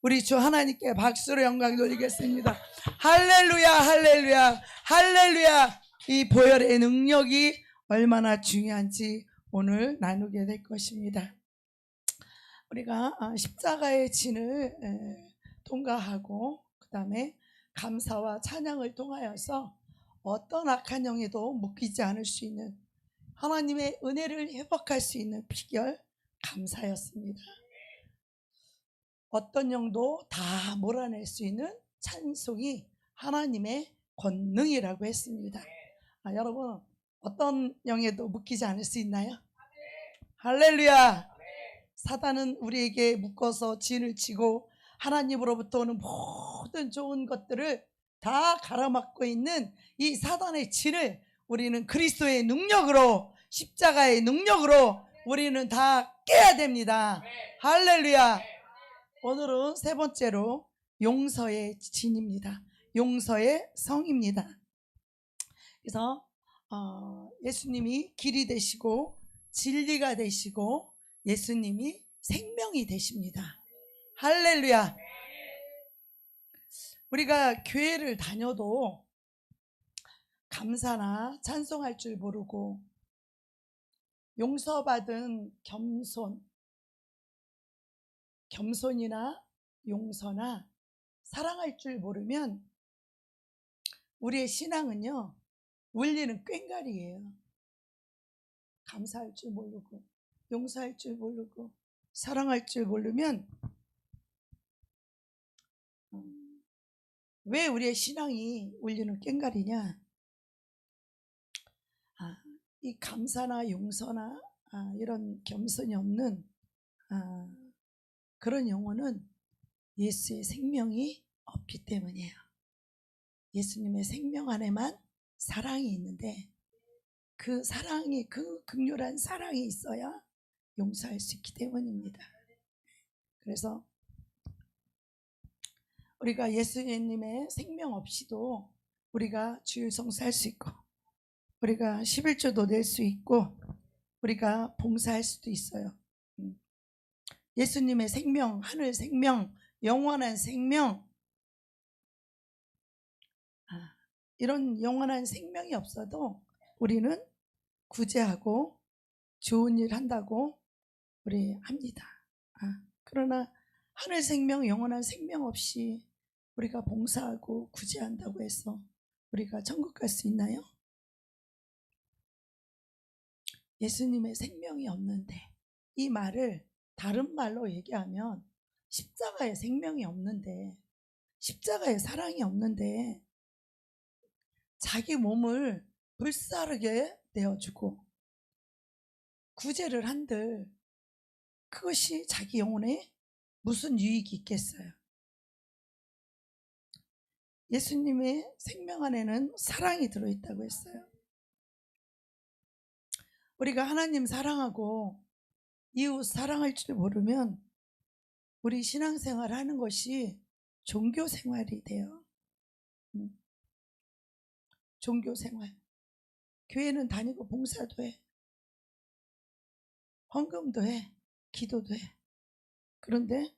우리 주 하나님께 박수로 영광 돌리겠습니다. 할렐루야, 할렐루야, 할렐루야. 이 보혈의 능력이 얼마나 중요한지 오늘 나누게 될 것입니다. 우리가 십자가의 진을 통과하고 그 다음에 감사와 찬양을 통하여서 어떤 악한 영에도 묶이지 않을 수 있는 하나님의 은혜를 회복할 수 있는 비결, 감사였습니다. 어떤 영도 다 몰아낼 수 있는 찬송이 하나님의 권능이라고 했습니다. 여러분, 어떤 영에도 묶이지 않을 수 있나요? 할렐루야. 사단은 우리에게 묶어서 진을 치고 하나님으로부터 오는 모든 좋은 것들을 다 가로막고 있는 이 사단의 진을 우리는 그리스도의 능력으로, 십자가의 능력으로 우리는 다 깨야 됩니다. 할렐루야. 오늘은 세 번째로 용서의 진입니다. 용서의 성입니다. 그래서 예수님이 길이 되시고 진리가 되시고 예수님이 생명이 되십니다. 할렐루야. 우리가 교회를 다녀도 감사나 찬송할 줄 모르고 용서받은 겸손이나 용서나 사랑할 줄 모르면 우리의 신앙은요, 울리는 꽹과리예요. 감사할 줄 모르고 용서할 줄 모르고 사랑할 줄 모르면 왜 우리의 신앙이 울리는 꽹과리냐? 이 감사나 용서나 이런 겸손이 없는 그런 영혼은 예수의 생명이 없기 때문이에요. 예수님의 생명 안에만 사랑이 있는데 그 사랑이, 그 극렬한 사랑이 있어야 용서할 수 있기 때문입니다. 그래서 우리가 예수님의 생명 없이도 우리가 주일 성수할 수 있고 우리가 11조도 낼 수 있고 우리가 봉사할 수도 있어요. 예수님의 생명, 하늘 생명, 영원한 생명, 이런 영원한 생명이 없어도 우리는 구제하고 좋은 일 한다고 우리 합니다. 그러나 하늘 생명, 영원한 생명 없이 우리가 봉사하고 구제한다고 해서 우리가 천국 갈 수 있나요? 예수님의 생명이 없는데, 이 말을 다른 말로 얘기하면 십자가에 생명이 없는데, 십자가에 사랑이 없는데 자기 몸을 불사르게 내어주고 구제를 한들 그것이 자기 영혼에 무슨 유익이 있겠어요? 예수님의 생명 안에는 사랑이 들어있다고 했어요. 우리가 하나님 사랑하고 이웃 사랑할 줄 모르면 우리 신앙생활 하는 것이 종교생활이 돼요. 종교생활. 교회는 다니고 봉사도 해. 헌금도 해. 기도도 해. 그런데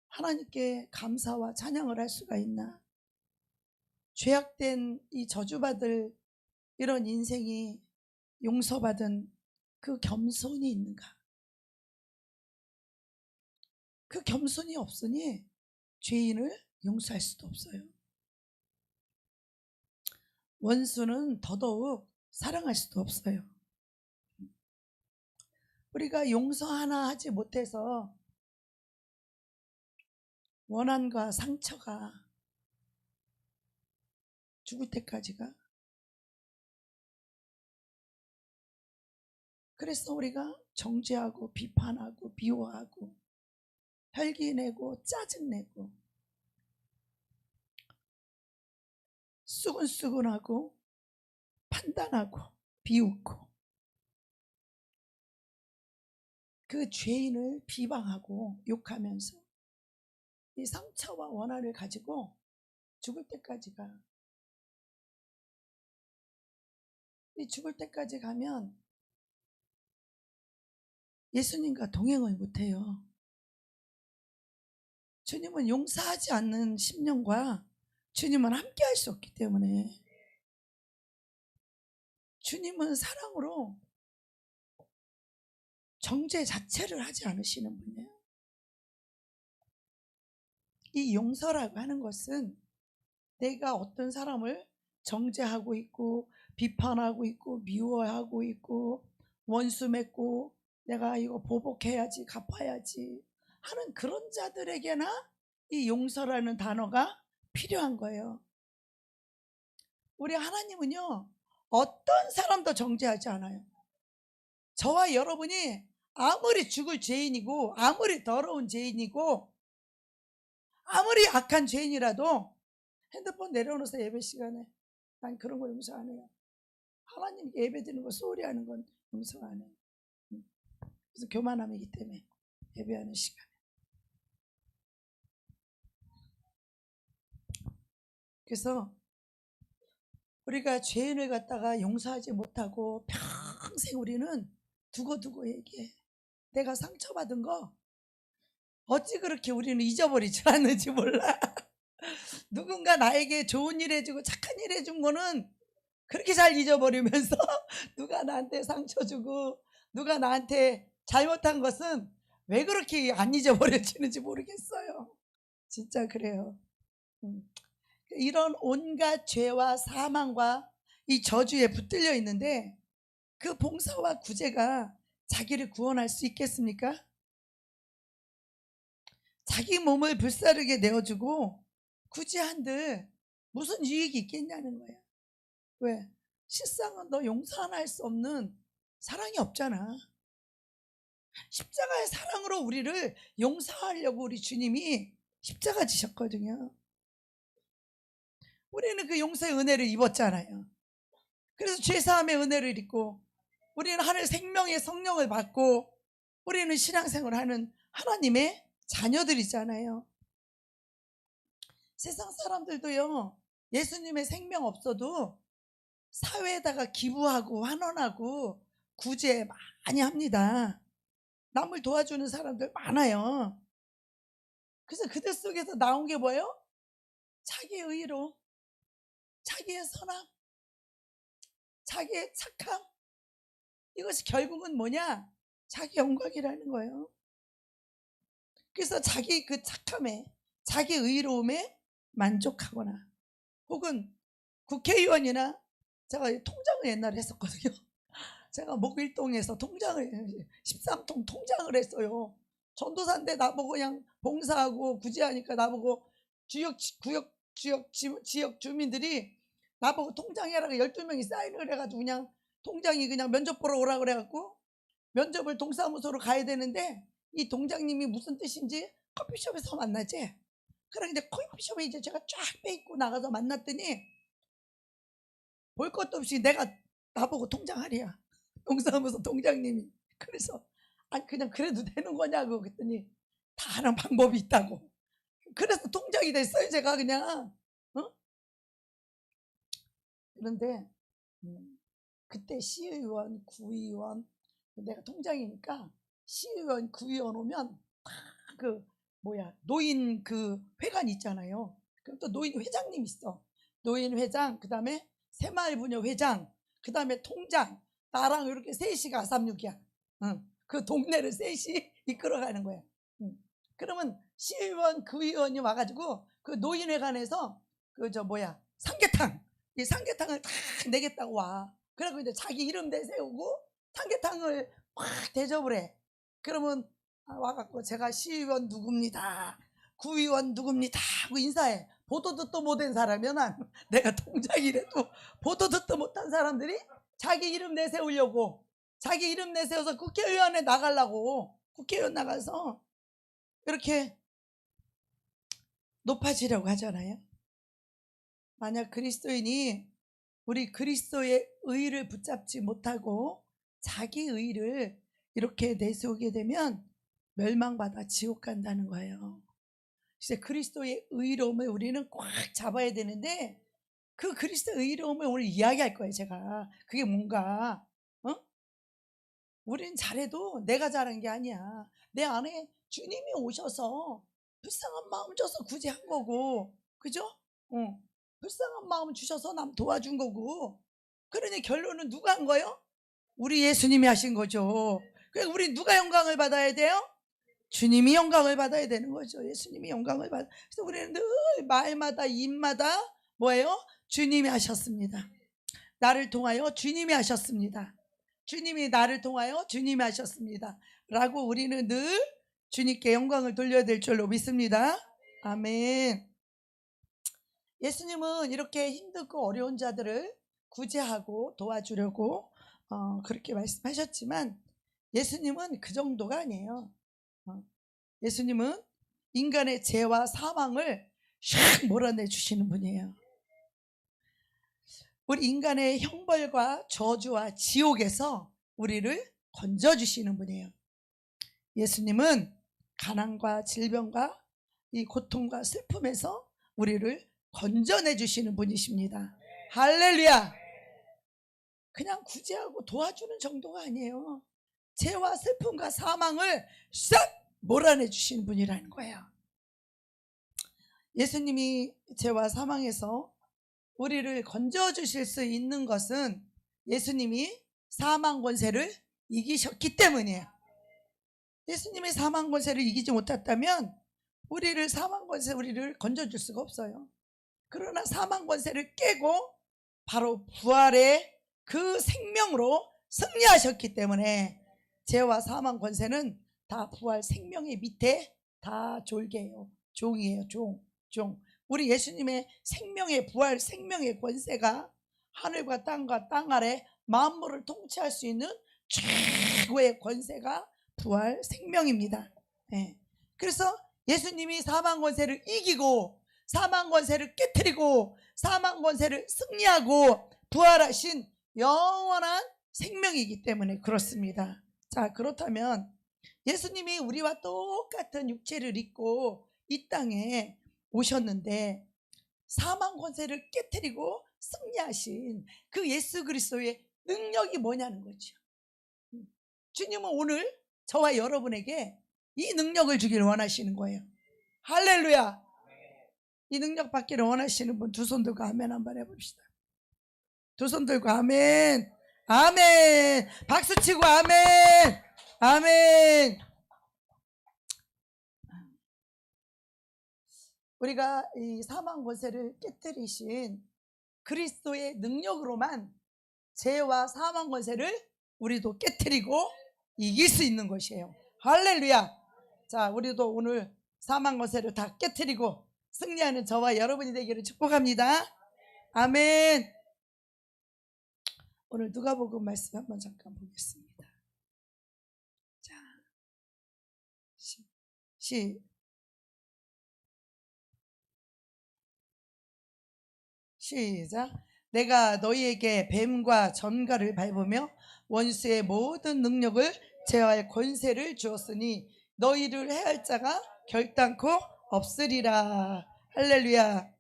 하나님께 감사와 찬양을 할 수가 있나? 죄악된 이 저주받을 이런 인생이 용서받은 그 겸손이 있는가? 그 겸손이 없으니 죄인을 용서할 수도 없어요. 원수는 더더욱 사랑할 수도 없어요. 우리가 용서 하나 하지 못해서 원한과 상처가 죽을 때까지가. 그래서 우리가 정죄하고 비판하고 비호하고 혈기내고 짜증내고 수근수근하고 판단하고 비웃고 그 죄인을 비방하고 욕하면서 이 상처와 원한을 가지고 죽을 때까지 가. 이 죽을 때까지 가면 예수님과 동행을 못해요. 주님은 용서하지 않는 심령과 주님은 함께 할 수 없기 때문에 주님은 사랑으로 정죄 자체를 하지 않으시는 분이에요. 이 용서라고 하는 것은 내가 어떤 사람을 정죄하고 있고 비판하고 있고 미워하고 있고 원수 맺고 내가 이거 보복해야지 갚아야지 하는 그런 자들에게나 이 용서라는 단어가 필요한 거예요. 우리 하나님은요 어떤 사람도 정죄하지 않아요. 저와 여러분이 아무리 죽을 죄인이고 아무리 더러운 죄인이고 아무리 악한 죄인이라도 핸드폰 내려놓으세요. 예배 시간에 난 그런 거 용서 안 해요. 하나님께 예배 드리는 거 소홀히 하는 건 용서 안 해요. 그래서 교만함이기 때문에 예배하는 시간에. 그래서 우리가 죄인을 갖다가 용서하지 못하고 평생 우리는 두고두고 얘기해. 내가 상처받은 거 어찌 그렇게 우리는 잊어버리지 않는지 몰라. 누군가 나에게 좋은 일 해주고 착한 일 해준 거는 그렇게 잘 잊어버리면서 누가 나한테 상처 주고 누가 나한테 잘못한 것은 왜 그렇게 안 잊어버려지는지 모르겠어요. 진짜 그래요. 이런 온갖 죄와 사망과 이 저주에 붙들려 있는데 그 봉사와 구제가 자기를 구원할 수 있겠습니까? 자기 몸을 불사르게 내어주고 굳이 한들 무슨 유익이 있겠냐는 거야. 왜? 실상은 너 용서 하나 할 수 없는 사랑이 없잖아. 십자가의 사랑으로 우리를 용서하려고 우리 주님이 십자가 지셨거든요. 우리는 그 용서의 은혜를 입었잖아요. 그래서 죄사함의 은혜를 입고 우리는 하늘 생명의 성령을 받고 우리는 신앙생활을 하는 하나님의 자녀들이잖아요. 세상 사람들도요 예수님의 생명 없어도 사회에다가 기부하고 환원하고 구제 많이 합니다. 남을 도와주는 사람들 많아요. 그래서 그들 속에서 나온 게 뭐예요? 자기의 의로, 자기의 선함, 자기의 착함. 이것이 결국은 뭐냐? 자기 영광이라는 거예요. 그래서 자기 그 착함에, 자기 의로움에 만족하거나 혹은 국회의원이나 제가 통장을 옛날에 했었거든요. 제가 목일동에서 통장을 13통 통장을 했어요. 전도사인데 나보고 그냥 봉사하고 구제하니까 나보고 지역 주민들이 나보고 통장해라고 12명이 사인을 해가지고 그냥 통장이 그냥 면접 보러 오라 그래갖고 면접을 동사무소로 가야 되는데 이 동장님이 무슨 뜻인지 커피숍에서 만나지. 그런데 커피숍에 이제 제가 쫙 빼입고 나가서 만났더니 볼 것도 없이 나보고 통장하랴. 동사무소 동장님이. 그래서 아니 그냥 그래도 되는 거냐고 그랬더니 다 하는 방법이 있다고. 그래서 통장이 됐어요 제가 그냥. 그런데 그때 시의원, 구의원 내가 통장이니까 시의원, 구의원 오면 그 노인 그 회관 있잖아요. 그럼 또 노인 회장님 있어. 노인 회장, 그 다음에 새마을부녀 회장, 그 다음에 통장. 나랑 이렇게 셋이 가삼육이야. 그 동네를 셋이 이끌어가는 거야. 그러면 시의원, 구의원이 와가지고 그 노인회관에서 삼계탕, 이 삼계탕을 다 내겠다고 와. 그래고 이제 자기 이름 내세우고 삼계탕을 확 대접을 해. 그러면 와갖고 제가 시의원 누굽니다, 구의원 누굽니다 하고 인사해. 보도 듣도 못한 사람이야. 난 내가 통장이래도 보도 듣도 못한 사람들이 자기 이름 내세우려고, 자기 이름 내세워서 국회의원에 나가려고 국회의원 나가서 이렇게 높아지려고 하잖아요. 만약 그리스도인이 우리 그리스도의 의를 붙잡지 못하고 자기 의를 이렇게 내세우게 되면 멸망받아 지옥 간다는 거예요. 그래서 그리스도의 의로움을 우리는 꽉 잡아야 되는데 그 그리스도의 의로움을 오늘 이야기할 거예요. 제가 그게 뭔가 우리는 잘해도 내가 잘한 게 아니야. 내 안에 주님이 오셔서 불쌍한 마음 줘서 굳이 한 거고, 그죠? 불쌍한 마음 주셔서 남 도와준 거고. 그러니 결론은 누가 한 거요? 우리 예수님이 하신 거죠. 그래서 우리 누가 영광을 받아야 돼요? 주님이 영광을 받아야 되는 거죠. 예수님이 영광을 받아. 그래서 우리는 늘 말마다 입마다 뭐예요? 주님이 하셨습니다. 나를 통하여 주님이 하셨습니다. 주님이 나를 통하여 주님이 하셨습니다. 라고 우리는 늘 주님께 영광을 돌려야 될 줄로 믿습니다. 아멘. 예수님은 이렇게 힘들고 어려운 자들을 구제하고 도와주려고 그렇게 말씀하셨지만, 예수님은 그 정도가 아니에요. 예수님은 인간의 죄와 사망을 샥 몰아내 주시는 분이에요. 우리 인간의 형벌과 저주와 지옥에서 우리를 건져주시는 분이에요. 예수님은 가난과 질병과 이 고통과 슬픔에서 우리를 건져내 주시는 분이십니다. 할렐루야. 그냥 구제하고 도와주는 정도가 아니에요. 죄와 슬픔과 사망을 싹 몰아내 주시는 분이라는 거예요. 예수님이 죄와 사망에서 우리를 건져주실 수 있는 것은 예수님이 사망 권세를 이기셨기 때문이에요. 예수님이 사망 권세를 이기지 못했다면 우리를 사망 권세 우리를 건져줄 수가 없어요. 그러나 사망 권세를 깨고 바로 부활의 그 생명으로 승리하셨기 때문에 죄와 사망 권세는 다 부활 생명의 밑에 다 졸개예요. 종이에요. 종. 우리 예수님의 생명의 부활 생명의 권세가 하늘과 땅 아래 만물을 통치할 수 있는 최고의 권세가 부활 생명입니다. 네. 그래서 예수님이 사망 권세를 이기고 사망 권세를 깨트리고 사망 권세를 승리하고 부활하신 영원한 생명이기 때문에 그렇습니다. 자, 그렇다면 예수님이 우리와 똑같은 육체를 입고 이 땅에 오셨는데 사망 권세를 깨트리고 승리하신 그 예수 그리스도의 능력이 뭐냐는 거죠. 주님은 오늘 저와 여러분에게 이 능력을 주기를 원하시는 거예요. 할렐루야. 이 능력 받기를 원하시는 분 두 손 들고 아멘 한번 해봅시다. 두 손 들고 아멘. 아멘. 박수 치고 아멘. 아멘. 우리가 이 사망 권세를 깨뜨리신 그리스도의 능력으로만 죄와 사망 권세를 우리도 깨뜨리고 이길 수 있는 것이에요. 할렐루야. 자, 우리도 오늘 사망 권세를 다 깨뜨리고 승리하는 저와 여러분이 되기를 축복합니다. 아멘. 오늘 누가복음 말씀 한번 잠깐 보겠습니다. 자, 시작. 내가 너희에게 뱀과 전갈을 밟으며 원수의 모든 능력을 제어할 권세를 주었으니 너희를 해할 자가 결단코 없으리라. 할렐루야.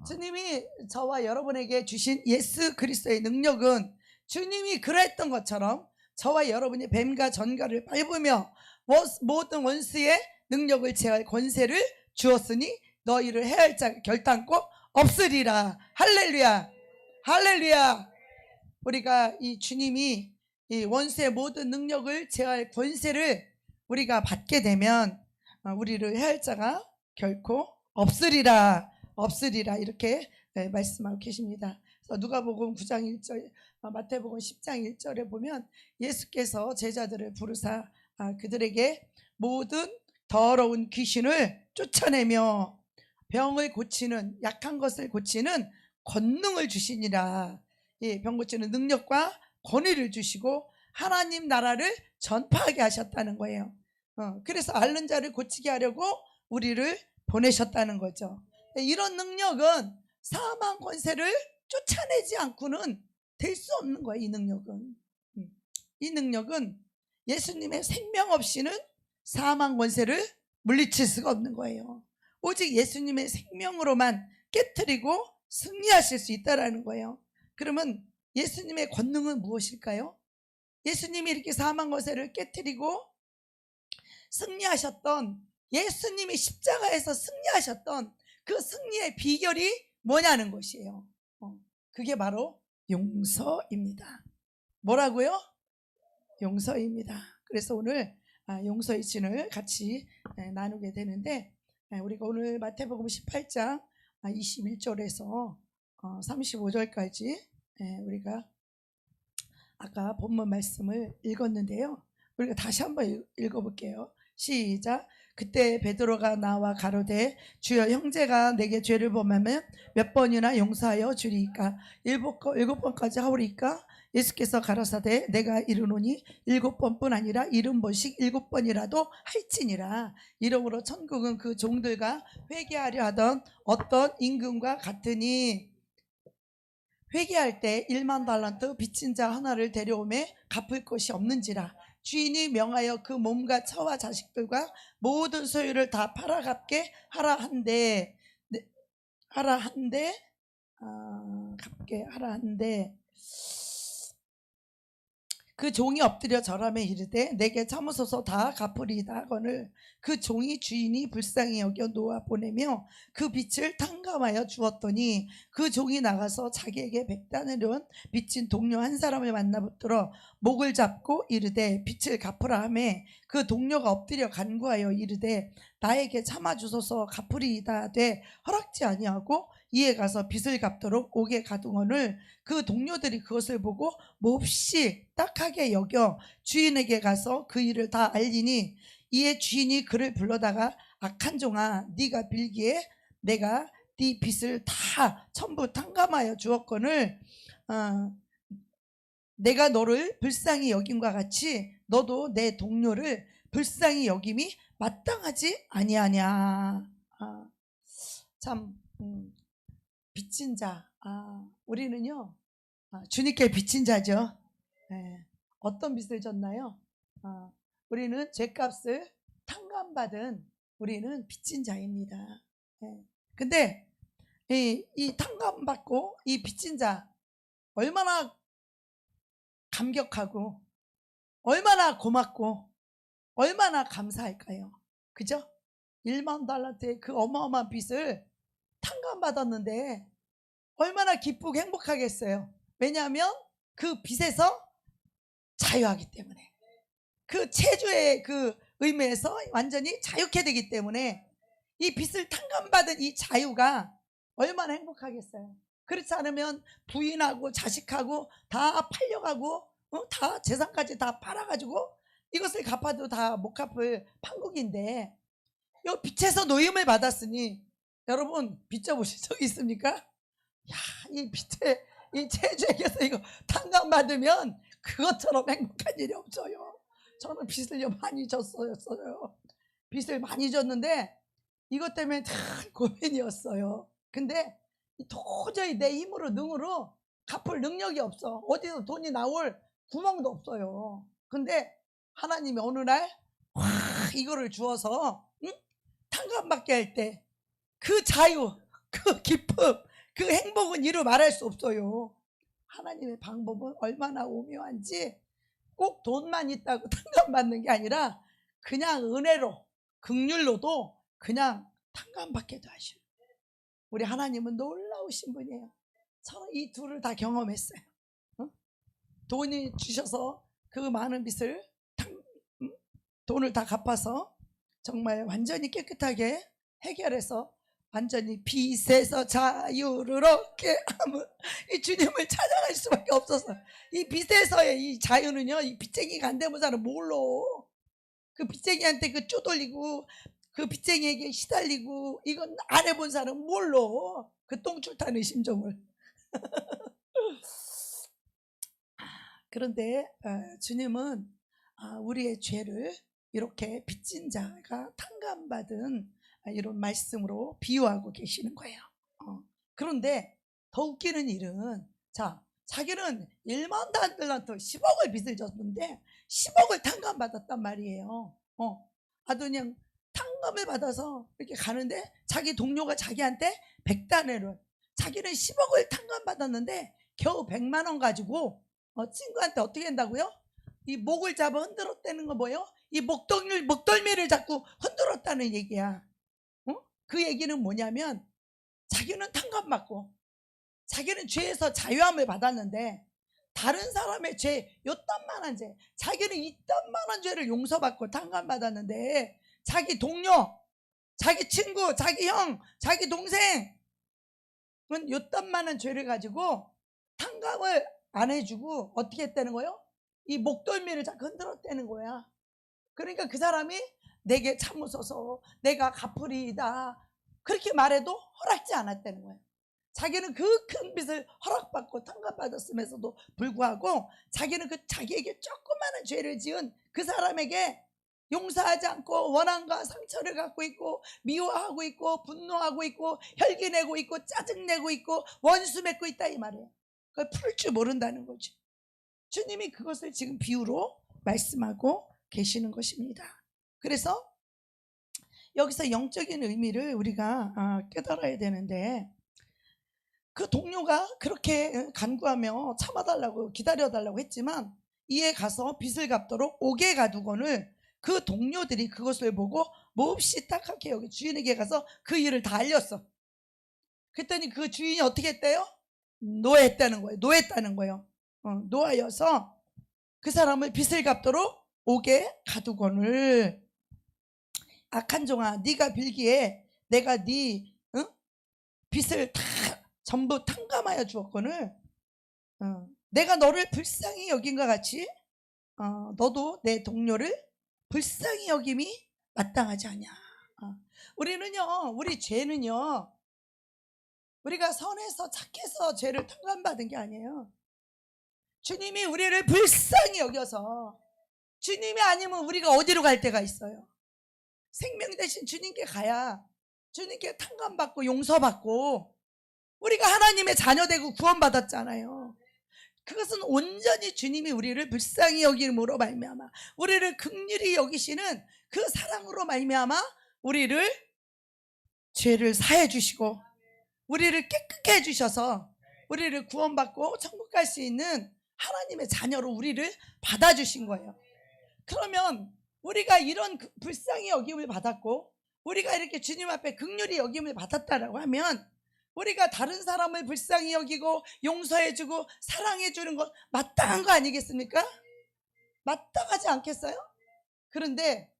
주님이 저와 여러분에게 주신 예수 그리스도의 능력은 주님이 그랬던 것처럼 저와 여러분이 뱀과 전갈을 밟으며 모든 원수의 능력을 제어할 권세를 주었으니 너희를 해할 자가 결단코 없으리라. 할렐루야. 할렐루야. 우리가 이 주님이 이 원수의 모든 능력을 제어할 권세를 우리가 받게 되면 우리를 해할 자가 결코 없으리라. 이렇게 말씀하고 계십니다. 누가복음 9장 1절, 마태복음 10장 1절에 보면 예수께서 제자들을 부르사 그들에게 모든 더러운 귀신을 쫓아내며 병을 고치는, 약한 것을 고치는 권능을 주시니라. 병 고치는 능력과 권위를 주시고 하나님 나라를 전파하게 하셨다는 거예요. 그래서 앓는 자를 고치게 하려고 우리를 보내셨다는 거죠. 이런 능력은 사망 권세를 쫓아내지 않고는 될 수 없는 거예요. 이 능력은 예수님의 생명 없이는 사망 권세를 물리칠 수가 없는 거예요. 오직 예수님의 생명으로만 깨트리고 승리하실 수 있다라는 거예요. 그러면 예수님의 권능은 무엇일까요? 예수님이 이렇게 사망 권세를 깨트리고 승리하셨던 예수님이 십자가에서 승리하셨던 그 승리의 비결이 뭐냐는 것이에요. 그게 바로 용서입니다. 뭐라고요? 용서입니다. 그래서 오늘 용서의 진을 같이 나누게 되는데, 우리가 오늘 마태복음 18장 21절에서 35절까지 우리가 아까 본문 말씀을 읽었는데요. 우리가 다시 한번 읽어볼게요. 시작. 그때 베드로가 나와 가로되 주여, 형제가 내게 죄를 범하면 몇 번이나 용서하여 주리이까? 7번까지 하오리까? 예수께서 가라사대 내가 이르노니 7번뿐 아니라 70번씩 7번이라도 할지니라. 이러므로 천국은 그 종들과 회개하려 하던 어떤 임금과 같으니, 회개할 때 1만 달란트 빚진 자 하나를 데려오매 갚을 것이 없는지라. 주인이 명하여 그 몸과 처와 자식들과 모든 소유를 다 팔아 갚게 하라 한데, 갚게 하라 한데, 그 종이 엎드려 절하며 이르되 내게 참으소서 다 갚으리이다 하거늘 그 종이 주인이 불쌍히 여겨 놓아 보내며 그 빚을 탕감하여 주었더니, 그 종이 나가서 자기에게 100다나리온 빚진 동료 한 사람을 만나 붙들어 목을 잡고 이르되 빚을 갚으라 하매, 그 동료가 엎드려 간구하여 이르되 나에게 참아주소서 갚으리이다 하되 허락지 아니하고 이에 가서 빚을 갚도록 옥에 가두거늘 그 동료들이 그것을 보고 몹시 딱하게 여겨 주인에게 가서 그 일을 다 알리니, 이에 주인이 그를 불러다가 악한 종아, 네가 빌기에 내가 네 빚을 다 전부 탕감하여 주었거늘 내가 너를 불쌍히 여김과 같이 너도 내 동료를 불쌍히 여김이 마땅하지 아니하냐. 참 빚진 자, 우리는요 주님께 빚진 자죠. 어떤 빚을 졌나요? 우리는 죄값을 탕감받은, 우리는 빚진 자입니다. 근데 이 탕감받고 이 빚진 자 얼마나 감격하고 얼마나 고맙고 얼마나 감사할까요? 그죠? 1만 달란트의 그 어마어마한 빚을 탕감받았는데 얼마나 기쁘고 행복하겠어요. 왜냐하면 그 빚에서 자유하기 때문에, 그 체주의 그 의미에서 완전히 자유케 되기 때문에 이 빚을 탕감받은 이 자유가 얼마나 행복하겠어요. 그렇지 않으면 부인하고 자식하고 다 팔려가고 다 재산까지 다 팔아가지고 이것을 갚아도 다 못 갚을 판국인데, 이 빚에서 노임을 받았으니, 여러분 빚 져보신 적 있습니까? 야, 이 빚에 이 체주에게서 이거 탕감받으면 그것처럼 행복한 일이 없어요. 저는 빚을 많이 졌어요. 빚을 많이 졌는데 이것 때문에 다 고민이었어요. 근데 도저히 내 힘으로 능으로 갚을 능력이 없어. 어디서 돈이 나올 구멍도 없어요. 근데 하나님이 어느 날 이거를 주어서 탕감받게 할 때 그 자유, 그 기쁨, 그 행복은 이루 말할 수 없어요. 하나님의 방법은 얼마나 오묘한지, 꼭 돈만 있다고 탕감받는 게 아니라 그냥 은혜로, 긍휼로도 그냥 탕감받게도 하셔요. 우리 하나님은 놀라우신 분이에요. 저는 이 둘을 다 경험했어요. 돈이 주셔서 그 많은 빚을 돈을 다 갚아서 정말 완전히 깨끗하게 해결해서 완전히 빚에서 자유를 얻게 하면 이 주님을 찾아갈 수밖에 없었어. 이 빚에서의 이 자유는요, 이 빚쟁이가 안 되면 사람 몰라. 그 빚쟁이한테 그 쪼돌리고 그 빚쟁이에게 시달리고 이건 안 해본 사람 몰라. 그 똥줄 타는 심정을. 그런데 주님은 우리의 죄를 이렇게 빚진 자가 탕감받은 이런 말씀으로 비유하고 계시는 거예요. 그런데 더 웃기는 일은, 자기는 1만 달란트 10억을 빚을 졌는데 10억을 탕감받았단 말이에요. 그냥 탕감을 받아서 이렇게 가는데 자기 동료가 자기한테 100다나리온, 자기는 10억을 탕감받았는데 겨우 100만 원 가지고 친구한테 어떻게 한다고요? 이 목을 잡아 흔들었다는 거 뭐예요? 이 목덜미를 자꾸 흔들었다는 얘기야. 그 얘기는 뭐냐면 자기는 탕감받고 자기는 죄에서 자유함을 받았는데 다른 사람의 죄, 요딴만한 죄, 자기는 이딴만한 죄를 용서받고 탕감받았는데 자기 동료, 자기 친구, 자기 형, 자기 동생은 요딴만한 죄를 가지고 탕감을 안 해주고 어떻게 했다는 거예요? 이 목덜미를 자꾸 흔들었다는 거야. 그러니까 그 사람이 내게 참으소서 내가 갚으리이다 그렇게 말해도 허락지 않았다는 거예요. 자기는 그 큰 빚을 허락받고 탕감받았음에서도 불구하고 자기는 그 자기에게 조그마한 죄를 지은 그 사람에게 용서하지 않고 원한과 상처를 갖고 있고 미워하고 있고 분노하고 있고 혈기내고 있고 짜증내고 있고 원수 맺고 있다 이 말이에요. 그걸 풀 줄 모른다는 거죠. 주님이 그것을 지금 비유로 말씀하고 계시는 것입니다. 그래서 여기서 영적인 의미를 우리가 깨달아야 되는데 그 동료가 그렇게 간구하며 참아달라고 기다려달라고 했지만 이에 가서 빚을 갚도록 옥에 가두거늘 그 동료들이 그것을 보고 몹시 딱하게 여기 주인에게 가서 그 일을 다 알렸어. 그랬더니 그 주인이 어떻게 했대요? 노했다는 거예요. 노했다는 거예요. 노하여서 그 사람을 빚을 갚도록 옥에 가두거늘 악한 종아 네가 빌기에 내가 네 빚을 다 전부 탕감하여 주었거늘 내가 너를 불쌍히 여긴과 같이 너도 내 동료를 불쌍히 여김이 마땅하지 않냐. 우리는요 우리 죄는요 우리가 선해서 착해서 죄를 탕감받은 게 아니에요. 주님이 우리를 불쌍히 여겨서 주님이 아니면 우리가 어디로 갈 데가 있어요. 생명 대신 주님께 가야 주님께 탕감받고 용서받고 우리가 하나님의 자녀되고 구원받았잖아요. 그것은 온전히 주님이 우리를 불쌍히 여김으로 말미암아 우리를 긍휼히 여기시는 그 사랑으로 말미암아 우리를 죄를 사해 주시고 우리를 깨끗게 해주셔서 우리를 구원받고 천국 갈 수 있는 하나님의 자녀로 우리를 받아주신 거예요. 그러면 우리가 이런 불쌍히 여김을 받았고 우리가 이렇게 주님 앞에 긍휼히 여김을 받았다라고 하면 우리가 다른 사람을 불쌍히 여기고 용서해주고 사랑해주는 것 마땅한 거 아니겠습니까? 마땅하지 않겠어요? 그런데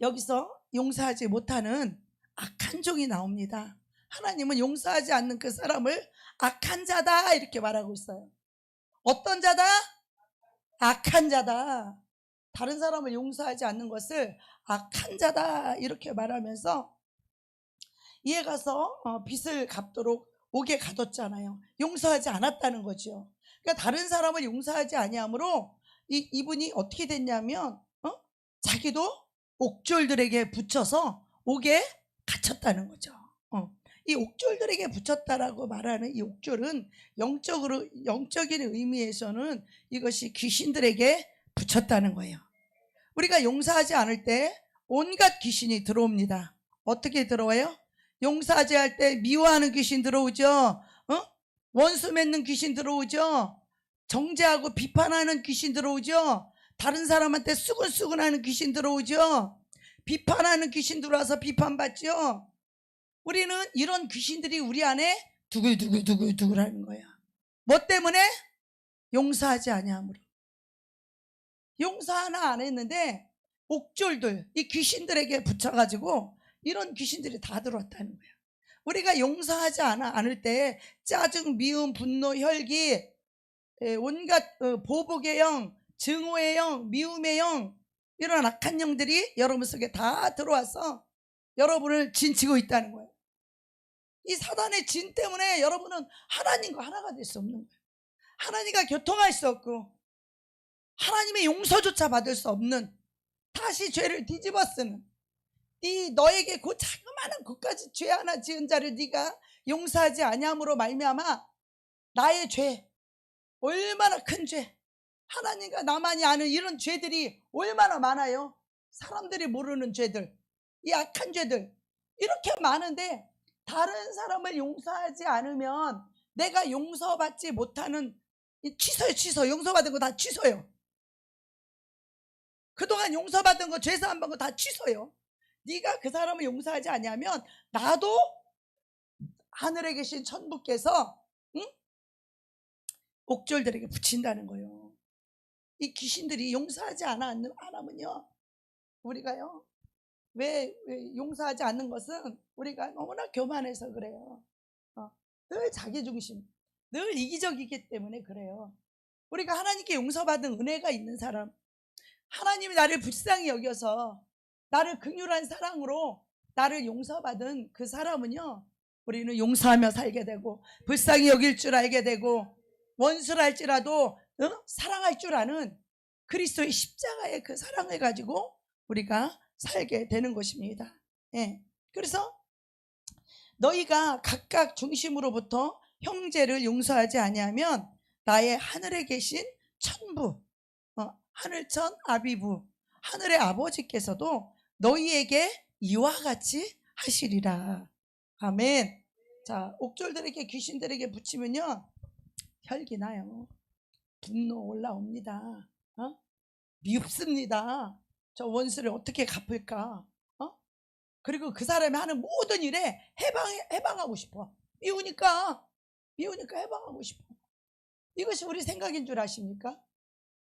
여기서 용서하지 못하는 악한 종이 나옵니다. 하나님은 용서하지 않는 그 사람을 악한 자다 이렇게 말하고 있어요. 어떤 자다? 악한 자다. 다른 사람을 용서하지 않는 것을 악한 자다 이렇게 말하면서 이에 가서 빚을 갚도록 옥에 가뒀잖아요. 용서하지 않았다는 거죠. 그러니까 다른 사람을 용서하지 아니하므로 이분이 어떻게 됐냐면 자기도 옥졸들에게 붙여서 옥에 갇혔다는 거죠. 이 옥졸들에게 붙였다라고 말하는 이 옥졸은 영적인 의미에서는 이것이 귀신들에게 붙였다는 거예요. 우리가 용서하지 않을 때 온갖 귀신이 들어옵니다. 어떻게 들어와요? 용서하지 할 때 미워하는 귀신 들어오죠. 원수 맺는 귀신 들어오죠. 정죄하고 비판하는 귀신 들어오죠. 다른 사람한테 수근수근하는 귀신 들어오죠. 비판하는 귀신 들어와서 비판받죠. 우리는 이런 귀신들이 우리 안에 두글두글 하는 거야. 뭐 때문에? 용서하지 아니함으로. 용서 하나 안 했는데 옥졸들, 이 귀신들에게 붙여가지고 이런 귀신들이 다 들어왔다는 거야. 우리가 용서하지 않을 때 짜증, 미움, 분노, 혈기, 온갖 보복의 영, 증오의 영, 미움의 영, 이런 악한 영들이 여러분 속에 다 들어와서 여러분을 진치고 있다는 거예요. 이 사단의 진 때문에 여러분은 하나님과 하나가 될 수 없는 거예요. 하나님과 교통할 수 없고 하나님의 용서조차 받을 수 없는, 다시 죄를 뒤집어 쓰는, 너에게 그 자그마한 것까지 죄 하나 지은 자를 네가 용서하지 아니함으로 말미암아 나의 죄, 얼마나 큰 죄, 하나님과 나만이 아는 이런 죄들이 얼마나 많아요. 사람들이 모르는 죄들, 이 악한 죄들 이렇게 많은데 다른 사람을 용서하지 않으면 내가 용서받지 못하는, 취소해요. 용서받은 거 다 취소해요. 그동안 용서받은 거, 죄사한 거 다 취소요. 네가 그 사람을 용서하지 않으면 나도 하늘에 계신 천부께서 옥졸들에게 붙인다는 거예요. 이 귀신들이 용서하지 않으면요, 우리가요, 왜 용서하지 않는 것은 우리가 너무나 교만해서 그래요. 늘 자기중심, 늘 이기적이기 때문에 그래요. 우리가 하나님께 용서받은 은혜가 있는 사람, 하나님이 나를 불쌍히 여겨서 나를 긍휼한 사랑으로 나를 용서받은 그 사람은요, 우리는 용서하며 살게 되고 불쌍히 여길 줄 알게 되고 원수를 할지라도 사랑할 줄 아는 그리스도의 십자가의 그 사랑을 가지고 우리가 살게 되는 것입니다. 예. 그래서 너희가 각각 중심으로부터 형제를 용서하지 아니하면 나의 하늘에 계신 천부, 하늘천 아비부, 하늘의 아버지께서도 너희에게 이와 같이 하시리라. 아멘. 자, 옥졸들에게, 귀신들에게 붙이면요, 혈기 나요. 분노 올라옵니다. 미흡습니다. 저 원수를 어떻게 갚을까? 그리고 그 사람이 하는 모든 일에 해방하고 싶어. 미우니까 해방하고 싶어. 이것이 우리 생각인 줄 아십니까?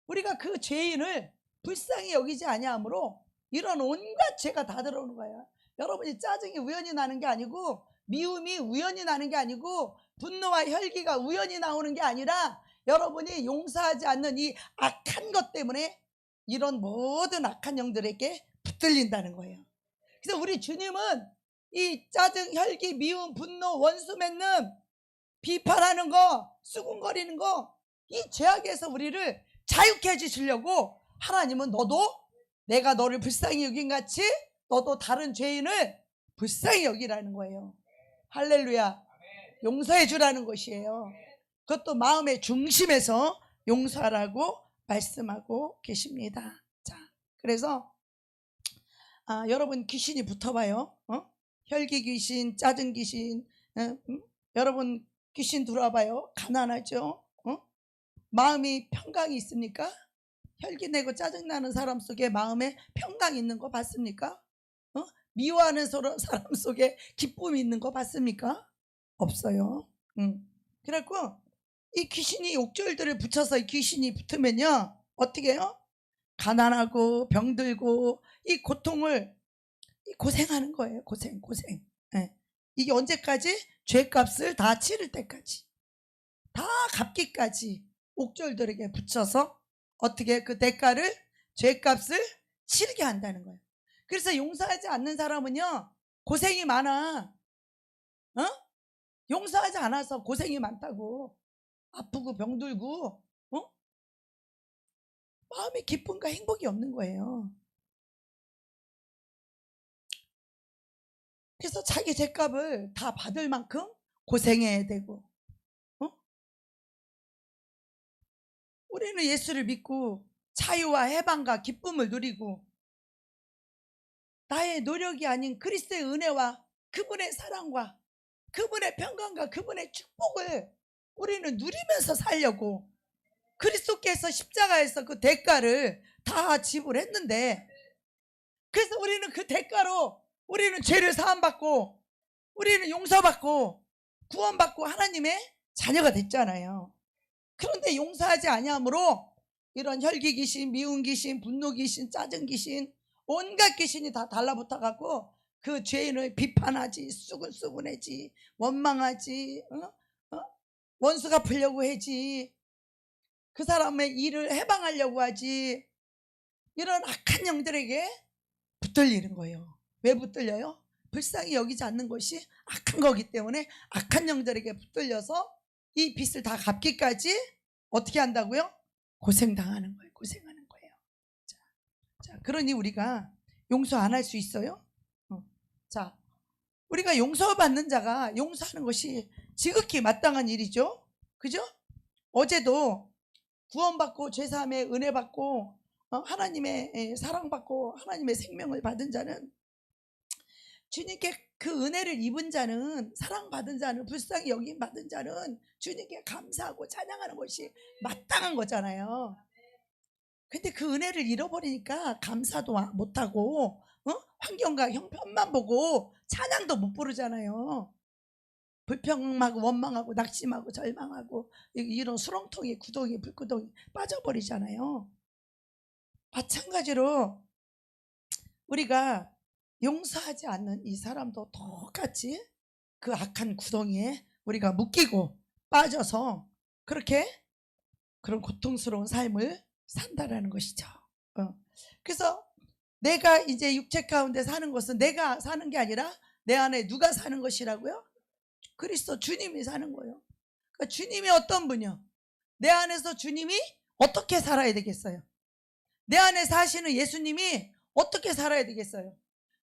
우리가 그 죄인을 불쌍히 여기지 아니하므로 이런 온갖 죄가 다 들어오는 거예요. 여러분이 짜증이 우연히 나는 게 아니고, 미움이 우연히 나는 게 아니고, 분노와 혈기가 우연히 나오는 게 아니라 여러분이 용서하지 않는 이 악한 것 때문에 이런 모든 악한 영들에게 붙들린다는 거예요. 그래서 우리 주님은 이 짜증, 혈기, 미움, 분노, 원수 맺는, 비판하는 거, 수군거리는 거, 이 죄악에서 우리를 자유케 해주시려고 하나님은 너도 내가 너를 불쌍히 여긴 같이 너도 다른 죄인을 불쌍히 여기라는 거예요. 할렐루야. 용서해 주라는 것이에요. 그것도 마음의 중심에서 용서하라고 말씀하고 계십니다. 자, 그래서 여러분 귀신이 붙어봐요. 혈기 귀신, 짜증 귀신, 여러분 귀신 들어와봐요. 가난하죠? 마음이 평강이 있습니까? 혈기 내고 짜증나는 사람 속에 마음에 평강이 있는 거 봤습니까? 미워하는 사람 속에 기쁨이 있는 거 봤습니까? 없어요. 그래갖고 이 귀신이 옥졸들을 붙여서 이 귀신이 붙으면요, 어떻게 해요? 가난하고 병들고 이 고통을 고생하는 거예요. 고생. 네. 이게 언제까지? 죄값을 다 치를 때까지, 다 갚기까지 옥졸들에게 붙여서 어떻게 그 대가를, 죄값을 치르게 한다는 거예요. 그래서 용서하지 않는 사람은요, 고생이 많아. 용서하지 않아서 고생이 많다고. 아프고 병들고 마음에 기쁨과 행복이 없는 거예요. 그래서 자기 죄값을 다 받을 만큼 고생해야 되고, 우리는 예수를 믿고 자유와 해방과 기쁨을 누리고 나의 노력이 아닌 그리스도의 은혜와 그분의 사랑과 그분의 평강과 그분의 축복을 우리는 누리면서 살려고 그리스도께서 십자가에서 그 대가를 다 지불했는데, 그래서 우리는 그 대가로 우리는 죄를 사함받고 우리는 용서받고 구원받고 하나님의 자녀가 됐잖아요. 그런데 용서하지 아니하므로 이런 혈기 귀신, 미운 귀신, 분노 귀신, 짜증 귀신, 온갖 귀신이 다 달라붙어 갖고 그 죄인을 비판하지, 수군수군하지, 원망하지, 원수가 풀려고 하지, 그 사람의 일을 해방하려고 하지. 이런 악한 영들에게 붙들리는 거예요. 왜 붙들려요? 불쌍히 여기지 않는 것이 악한 거기 때문에 악한 영들에게 붙들려서 이 빚을 다 갚기까지 어떻게 한다고요? 고생당하는 거예요. 고생하는 거예요. 자, 그러니 우리가 용서 안 할 수 있어요? 자, 우리가 용서받는 자가 용서하는 것이 지극히 마땅한 일이죠. 그죠? 어제도 구원받고 죄사함의 은혜 받고 하나님의 사랑받고 하나님의 생명을 받은 자는, 주님께 그 은혜를 입은 자는, 사랑받은 자는, 불쌍히 여김 받은 자는 주님께 감사하고 찬양하는 것이 마땅한 거잖아요. 근데 그 은혜를 잃어버리니까 감사도 못하고 환경과 형편만 보고 찬양도 못 부르잖아요. 불평하고 원망하고 낙심하고 절망하고 이런 수렁통에 구덩이 불구덩이 빠져버리잖아요. 마찬가지로 우리가 용서하지 않는 이 사람도 똑같이 그 악한 구덩이에 우리가 묶이고 빠져서 그렇게 그런 고통스러운 삶을 산다라는 것이죠. 그래서 내가 이제 육체 가운데 사는 것은 내가 사는 게 아니라 내 안에 누가 사는 것이라고요? 그리스도 주님이 사는 거예요. 그러니까 주님이 어떤 분이요? 내 안에서 주님이 어떻게 살아야 되겠어요? 내 안에 사시는 예수님이 어떻게 살아야 되겠어요?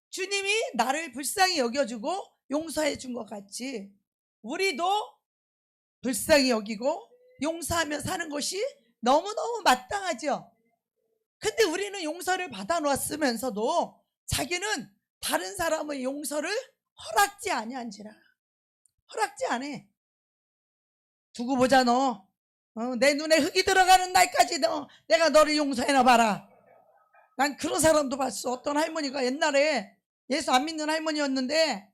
주님이 나를 불쌍히 여겨주고 용서해 준 것 같이 우리도 불쌍히 여기고 용서하며 사는 것이 너무너무 마땅하죠. 근데 우리는 용서를 받아 놓았으면서도 자기는 다른 사람의 용서를 허락지 아니한지라. 허락지 않아. 두고 보자 너. 내 눈에 흙이 들어가는 날까지 내가 너를 용서해나 봐라. 난 그런 사람도 봤어. 어떤 할머니가 옛날에 예수 안 믿는 할머니였는데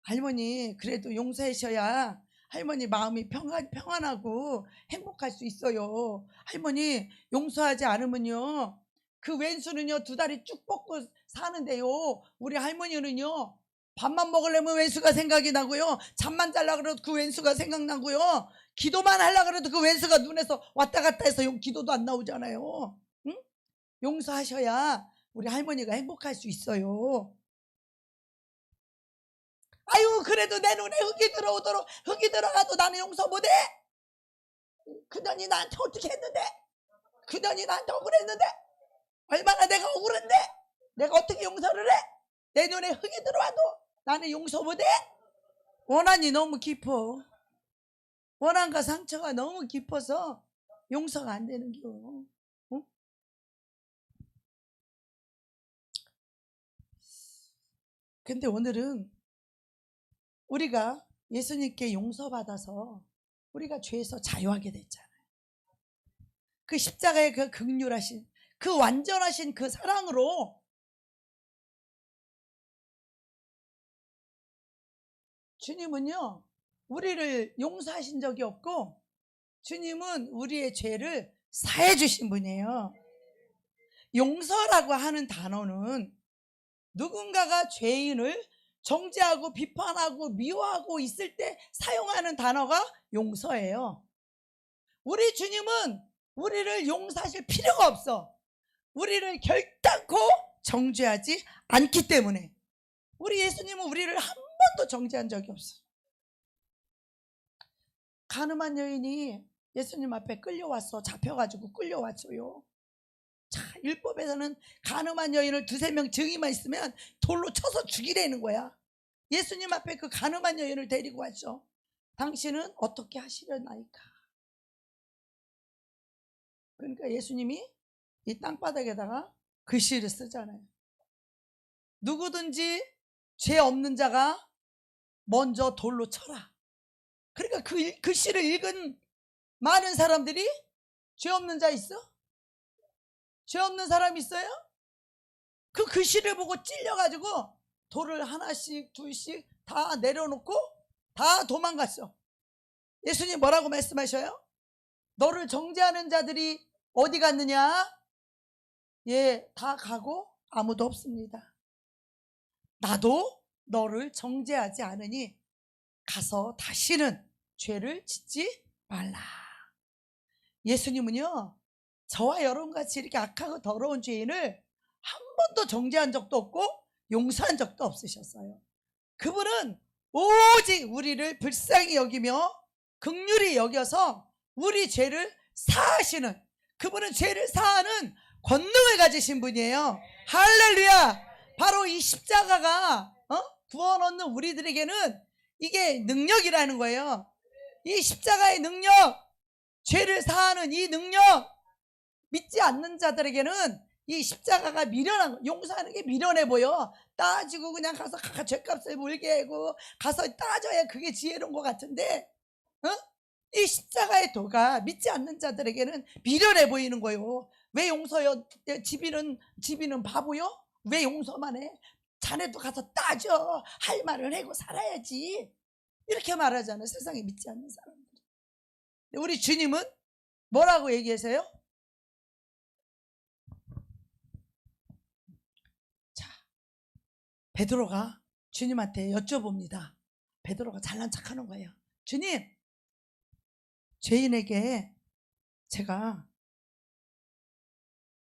할머니 그래도 용서하셔야 할머니 마음이 평안하고 행복할 수 있어요. 할머니 용서하지 않으면요 그 왼수는요 2다리 쭉 뻗고 사는데요 우리 할머니는요 밥만 먹으려면 왼수가 생각이 나고요 잠만 자려고 그래도 그 왼수가 생각나고요 기도만 하려고 그래도 그 왼수가 눈에서 왔다 갔다 해서 기도도 안 나오잖아요. 응? 용서하셔야 우리 할머니가 행복할 수 있어요. 아유 그래도 내 눈에 흙이 들어오도록 흙이 들어가도 나는 용서 못해? 그년이 나한테 어떻게 했는데? 그년이 나한테 억울했는데? 얼마나 내가 억울한데? 내가 어떻게 용서를 해? 내 눈에 흙이 들어와도 나는 용서 못해? 원한이 너무 깊어. 원한과 상처가 너무 깊어서 용서가 안 되는 겨. 근데 오늘은 우리가 예수님께 용서받아서 우리가 죄에서 자유하게 됐잖아요. 그 십자가의 그 긍휼하신 그 완전하신 그 사랑으로 주님은요 우리를 용서하신 적이 없고 주님은 우리의 죄를 사해 주신 분이에요. 용서라고 하는 단어는 누군가가 죄인을 정죄하고 비판하고 미워하고 있을 때 사용하는 단어가 용서예요. 우리 주님은 우리를 용서하실 필요가 없어. 우리를 결단코 정죄하지 않기 때문에 우리 예수님은 우리를 한 번도 정죄한 적이 없어. 가늠한 여인이 예수님 앞에 끌려왔어. 잡혀가지고 끌려왔어요. 자, 율법에서는 가늠한 여인을 2-3명 증인만 있으면 돌로 쳐서 죽이라는 거야. 예수님 앞에 그 가늠한 여인을 데리고 왔죠. 당신은 어떻게 하시려나이까? 그러니까 예수님이 이 땅바닥에다가 글씨를 쓰잖아요. 누구든지 죄 없는 자가 먼저 돌로 쳐라. 그러니까 그 글씨를 읽은 많은 사람들이 죄 없는 자 있어? 죄 없는 사람 있어요? 그 글씨를 보고 찔려가지고 돌을 하나씩 둘씩 다 내려놓고 다 도망갔어. 예수님 뭐라고 말씀하셔요? 너를 정죄하는 자들이 어디 갔느냐? 예, 다 가고 아무도 없습니다. 나도 너를 정죄하지 않으니 가서 다시는 죄를 짓지 말라. 예수님은요 저와 여러분같이 이렇게 악하고 더러운 죄인을 한 번도 정죄한 적도 없고 용서한 적도 없으셨어요. 그분은 오직 우리를 불쌍히 여기며 긍휼히 여겨서 우리 죄를 사하시는, 그분은 죄를 사하는 권능을 가지신 분이에요. 할렐루야. 바로 이 십자가가 구원 얻는 우리들에게는 이게 능력이라는 거예요. 이 십자가의 능력, 죄를 사하는 이 능력, 믿지 않는 자들에게는 이 십자가가 미련한, 용서하는 게 미련해 보여. 따지고 그냥 가서 죄값을 물게 하고 가서 따져야 그게 지혜로운 것 같은데 이 십자가의 도가 믿지 않는 자들에게는 미련해 보이는 거예요. 왜 용서요? 집이는 바보요? 왜 용서만 해? 자네도 가서 따져. 할 말을 하고 살아야지. 이렇게 말하잖아요. 세상에 믿지 않는 사람들이. 우리 주님은 뭐라고 얘기하세요? 자, 베드로가 주님한테 여쭤봅니다. 베드로가 잘난 척하는 거예요. 주님, 죄인에게 제가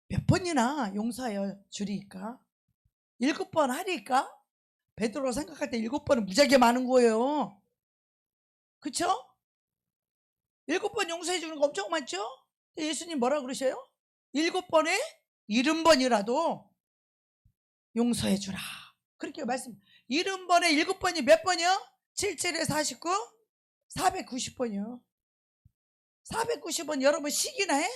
몇 번이나 용서하여 주리까? 7번 하리까? 베드로가 생각할 때 7번은 무지하게 많은 거예요. 그쵸? 7번 용서해 주는 거 엄청 많죠? 예수님 뭐라 그러셔요? 7번에 70번이라도 용서해 주라. 그렇게 말씀. 70번에 7번이 몇 번이요? 77에 49? 490번이요. 490번 여러분 시기나 해?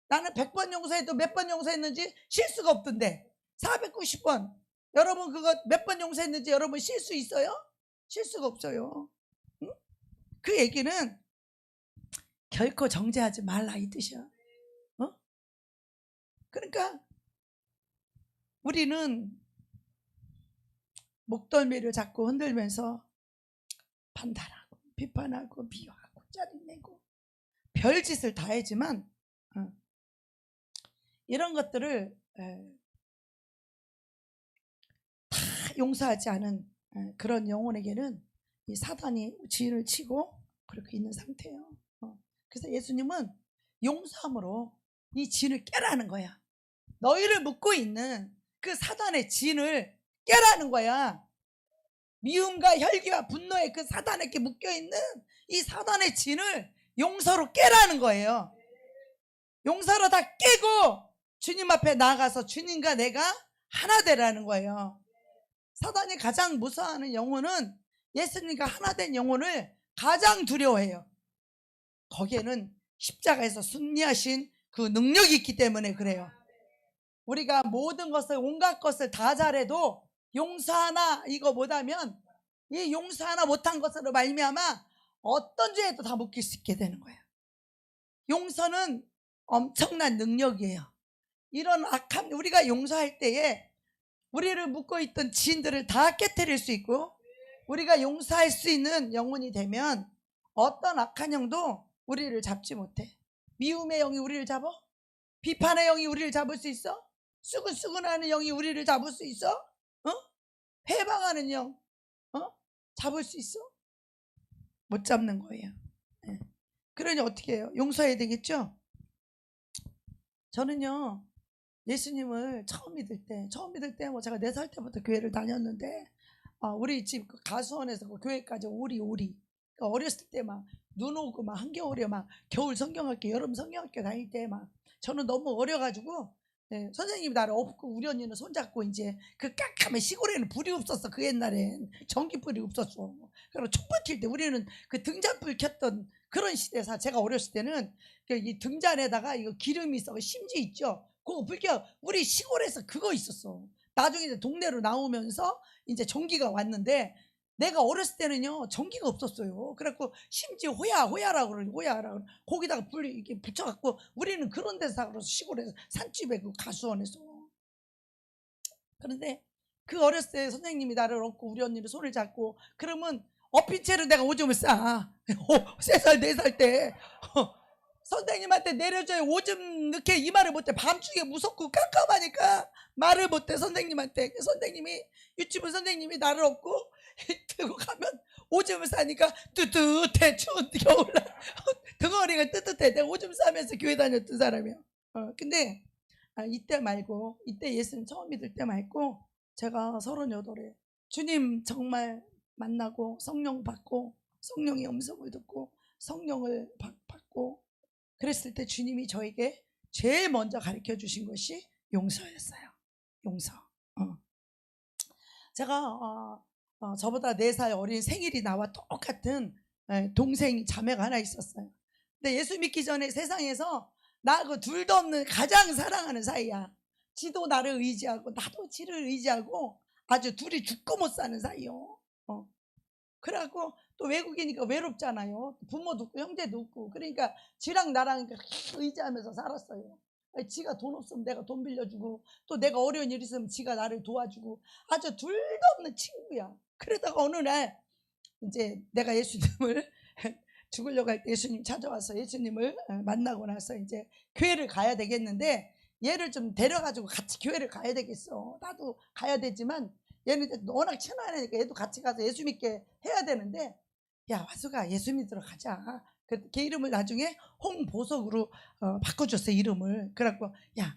나는 100번 용서해도 몇 번 용서했는지 실 수가 없던데 490번 여러분 그거 몇 번 용서했는지 여러분 실 수 있어요? 실 수가 없어요. 응? 그 얘기는 결코 정죄하지 말라 이 뜻이야. 어? 그러니까 우리는 목덜미를 잡고 흔들면서 판단하고 비판하고 비하하고 짜증내고 별짓을 다 하지만 이런 것들을 다 용서하지 않은 그런 영혼에게는 이 사단이 진을 치고 그렇게 있는 상태예요. 그래서 예수님은 용서함으로 이 진을 깨라는 거야. 너희를 묶고 있는 그 사단의 진을 깨라는 거야. 미움과 혈기와 분노의 그 사단에게 묶여있는 이 사단의 진을 용서로 깨라는 거예요. 용서로 다 깨고 주님 앞에 나아가서 주님과 내가 하나 되라는 거예요. 사단이 가장 무서워하는 영혼은 예수님과 하나 된 영혼을 가장 두려워해요. 거기에는 십자가에서 승리하신 그 능력이 있기 때문에 그래요. 우리가 모든 것을 온갖 것을 다 잘해도 용서 하나 이거 못하면 이 용서 하나 못한 것으로 말미암아 어떤 죄에도 다 묶일 수 있게 되는 거예요. 용서는 엄청난 능력이에요. 이런 악함 우리가 용서할 때에 우리를 묶고 있던 지인들을 다 깨뜨릴 수 있고 우리가 용서할 수 있는 영혼이 되면 어떤 악한 영도 우리를 잡지 못해. 미움의 영이 우리를 잡아? 비판의 영이 우리를 잡을 수 있어? 수근수근하는 영이 우리를 잡을 수 있어? 회방하는 영 잡을 수 있어? 못 잡는 거예요. 네. 그러니 어떻게 해요? 용서해야 되겠죠? 저는요 예수님을 처음 믿을 때 뭐 제가 4살 때부터 교회를 다녔는데 우리 집 가수원에서 그 교회까지 오리 그러니까 어렸을 때 막 눈 오고 막 한겨울에 막 겨울 성경학교 여름 성경학교 다닐 때 막 저는 너무 어려가지고 선생님이 나를 업고 우리 언니는 손잡고 이제 그 깜깜한 시골에는 불이 없었어. 그 옛날엔 전기불이 없었어. 그래서 촛불 킬 때 우리는 그 등잔불 켰던 그런 시대에서 제가 어렸을 때는 이 등잔에다가 이거 기름이 있어 심지 있죠. 그거 불켜 우리 시골에서 그거 있었어. 나중에 이제 동네로 나오면서 이제 전기가 왔는데 내가 어렸을 때는요 전기가 없었어요. 그래갖고 심지어 호야라고 그러니 호야라고 거기다가 불 이렇게 붙여갖고 우리는 그런 데서 살아서 시골에서 산집에 그 가수원에서. 그런데 그 어렸을 때 선생님이 나를 업고 우리 언니를 손을 잡고 그러면 엎인 채로 내가 오줌을 싸. 3살 4살 때 선생님한테 내려줘야 오줌 넣게 이 말을 못해. 밤중에 무섭고 깜깜하니까 말을 못해. 선생님한테. 선생님이 유치부 선생님이 나를 업고 들고 가면 오줌을 싸니까 뜨뜻해. 추운 겨울날 등어리가 뜨뜻해. 내가 오줌 싸면서 교회 다녔던 사람이야. 근데 이때 말고 이때 예수님 처음 믿을 때 말고 제가 38에 주님 정말 만나고 성령 받고 성령의 음성을 듣고 성령을 받고 그랬을 때 주님이 저에게 제일 먼저 가르쳐 주신 것이 용서였어요. 용서. 제가 저보다 4살 어린 생일이 나와 똑같은 동생 자매가 하나 있었어요. 근데 예수 믿기 전에 세상에서 나 그 둘도 없는 가장 사랑하는 사이야. 지도 나를 의지하고 나도 지를 의지하고 아주 둘이 죽고 못 사는 사이요. 그래갖고 또 외국이니까 외롭잖아요. 부모도 없고 형제도 없고 그러니까 지랑 나랑 의지하면서 살았어요. 지가 돈 없으면 내가 돈 빌려주고, 또 내가 어려운 일 있으면 지가 나를 도와주고, 아주 둘도 없는 친구야. 그러다가 어느 날 이제 내가 예수님을 죽으려고 할 때 예수님 찾아와서 예수님을 만나고 나서 이제 교회를 가야 되겠는데, 얘를 좀 데려가지고 같이 교회를 가야 되겠어. 나도 가야 되지만 얘는 워낙 친하니까 얘도 같이 가서 예수 믿게 해야 되는데, 야 화수가 예수 믿으러 가자. 걔 이름을 나중에 홍보석으로 바꿔줬어, 이름을. 그래갖고 야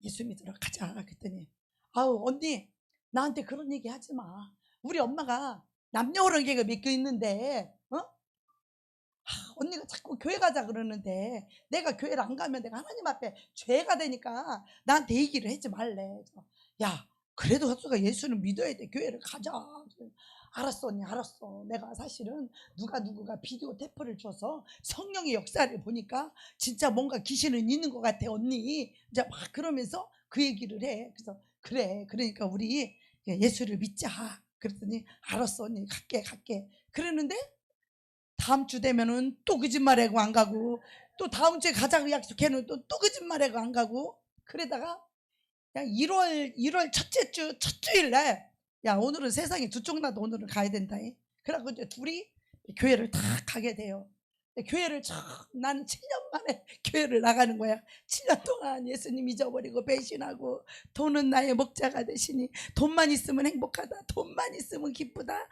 예수 믿으러 가자 그랬더니, 아우 언니 나한테 그런 얘기 하지 마. 우리 엄마가 남녀호랑이가 믿고 있는데 언니가 자꾸 교회 가자 그러는데 내가 교회를 안 가면 내가 하나님 앞에 죄가 되니까 나한테 얘기를 하지 말래. 야 그래도 화수가 예수는 믿어야 돼. 교회를 가자. 알았어 언니 알았어. 내가 사실은 누가 비디오 테이프를 줘서 성령의 역사를 보니까 진짜 뭔가 귀신은 있는 것 같아 언니. 이제 막 그러면서 그 얘기를 해. 그래서 그래 그러니까 우리 예수를 믿자. 그랬더니 알았어 언니 갈게. 그러는데 다음 주 되면은 또 거짓말하고 안 가고, 또 다음 주에 가자고 약속해놓은 또 거짓말하고 안 가고. 그러다가 그냥 1월 첫 주일날 야 오늘은 세상에 두 쪽 나도 오늘은 가야 된다. 그래갖고 이제 둘이 교회를 다 가게 돼요. 교회를 나는 7년 만에 교회를 나가는 거야. 7년 동안 예수님 잊어버리고 배신하고, 돈은 나의 목자가 되시니 돈만 있으면 행복하다, 돈만 있으면 기쁘다,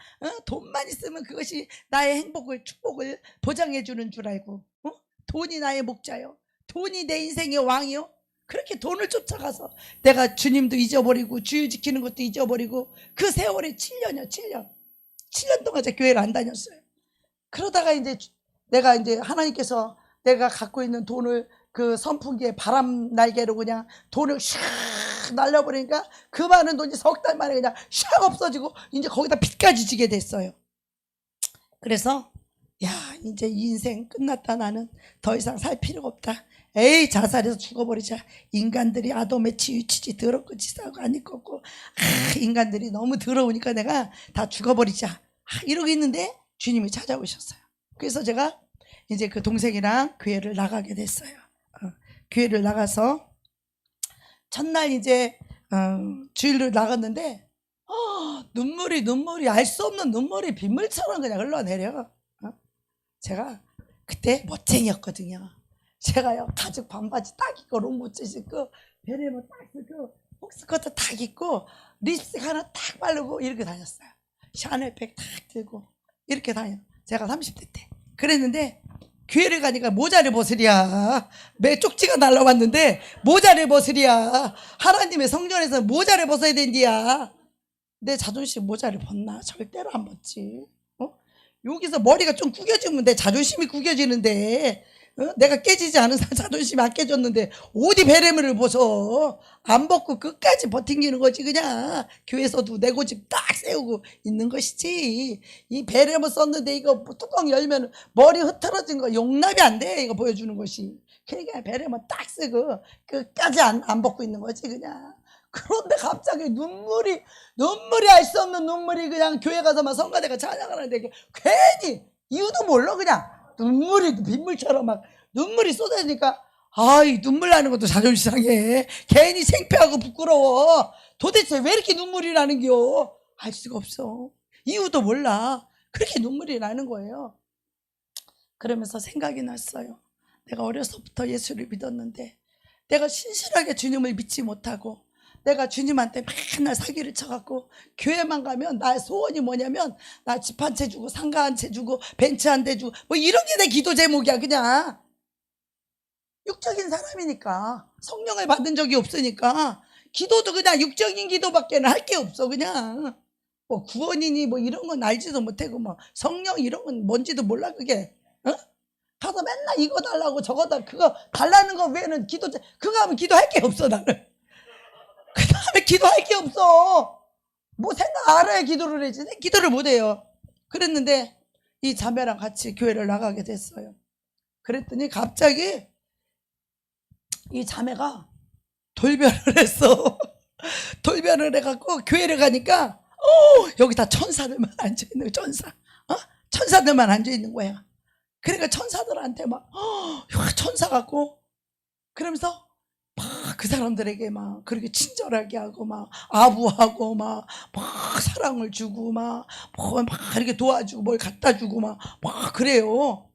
돈만 있으면 그것이 나의 행복을 축복을 보장해 주는 줄 알고, 돈이 나의 목자요, 돈이 내 인생의 왕이요. 그렇게 돈을 쫓아가서 내가 주님도 잊어버리고 주유 지키는 것도 잊어버리고, 그 세월이 7년이요 7년 동안 제가 교회를 안 다녔어요. 그러다가 이제 내가 이제 하나님께서 내가 갖고 있는 돈을 그 선풍기에 바람 날개로 그냥 돈을 샥 날려버리니까 그 많은 돈이 석 달 만에 그냥 샥 없어지고 이제 거기다 빚까지 지게 됐어요. 그래서 야 이제 이 인생 끝났다. 나는 더 이상 살 필요가 없다. 에이 자살해서 죽어버리자. 인간들이 아돔의 치유치지 더럽고 치사하고 안 입고 인간들이 너무 더러우니까 내가 다 죽어버리자 이러고 있는데 주님이 찾아오셨어요. 그래서 제가 이제 그 동생이랑 교회를 나가게 됐어요. 교회를 나가서 첫날 이제 주일로 나갔는데 눈물이 알 수 없는 눈물이 빗물처럼 그냥 흘러내려. 제가 그때 멋쟁이였거든요. 제가요 가죽 반바지 딱 입고 롱부츠 신고 베레모 딱 쓰고 복스커트 딱 입고 립스틱 하나 딱 바르고 이렇게 다녔어요. 샤넬백 딱 들고 이렇게 다녀. 제가 30대 때 그랬는데, 교회를 가니까 모자를 벗으랴. 매 쪽지가 날라왔는데 모자를 벗으랴. 하나님의 성전에서 모자를 벗어야 된디야. 내 자존심 모자를 벗나? 절대로 안 벗지. 여기서 머리가 좀 구겨지면 내 자존심이 구겨지는데, 내가 깨지지 않은 자존심이 안 깨졌는데 어디 베레모를 벗어. 안 벗고 끝까지 버팅기는 거지. 그냥 교회에서도 내 고집 딱 세우고 있는 것이지. 이 베레모 썼는데 이거 뚜껑 열면 머리 흐트러진 거 용납이 안 돼. 이거 보여주는 것이. 그러니까 베레모 딱 쓰고 끝까지 안 벗고 있는 거지 그냥. 그런데 갑자기 눈물이 알 수 없는 눈물이 그냥 교회 가서 막 성가대가 찬양을 하는데 괜히 이유도 몰라 그냥 눈물이 빗물처럼 막 눈물이 쏟아지니까, 아이 눈물 나는 것도 자존심 상해. 괜히 창피하고 부끄러워. 도대체 왜 이렇게 눈물이 나는겨? 알 수가 없어. 이유도 몰라. 그렇게 눈물이 나는 거예요. 그러면서 생각이 났어요. 내가 어려서부터 예수를 믿었는데 내가 신실하게 주님을 믿지 못하고 내가 주님한테 맨날 사기를 쳐갖고 교회만 가면 나의 소원이 뭐냐면 나 집 한 채 주고 상가 한 채 주고 벤츠 한 대 주고 뭐 이런 게 내 기도 제목이야. 그냥 육적인 사람이니까, 성령을 받은 적이 없으니까 기도도 그냥 육적인 기도밖에 할 게 없어. 그냥 뭐 구원이니 뭐 이런 건 알지도 못하고 뭐 성령 이런 건 뭔지도 몰라. 그게 가서 맨날 이거 달라고 저거 그거 달라는 거 외에는 그거 하면 기도할 게 없어. 나는 그 다음에 기도할 게 없어. 뭐 생각 알아야 기도를 해지. 기도를 못해요. 그랬는데 이 자매랑 같이 교회를 나가게 됐어요. 그랬더니 갑자기 이 자매가 돌변을 했어. 돌변을 해갖고 교회를 가니까 여기 다 천사들만 앉아있는 거야. 천사들만 앉아있는 거야. 그러니까 천사들한테 막 천사 같고, 그러면서 그 사람들에게 막 그렇게 친절하게 하고 막 아부하고 막 사랑을 주고 막 이렇게 도와주고 뭘 갖다 주고 막 그래요.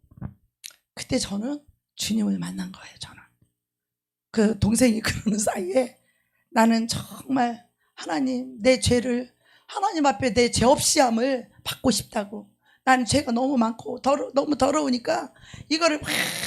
그때 저는 주님을 만난 거예요. 저는 그 동생이 그러는 사이에 나는 정말 하나님, 내 죄를 하나님 앞에 내 죄 없이함을 받고 싶다고. 나는 죄가 너무 많고 너무 더러우니까 이거를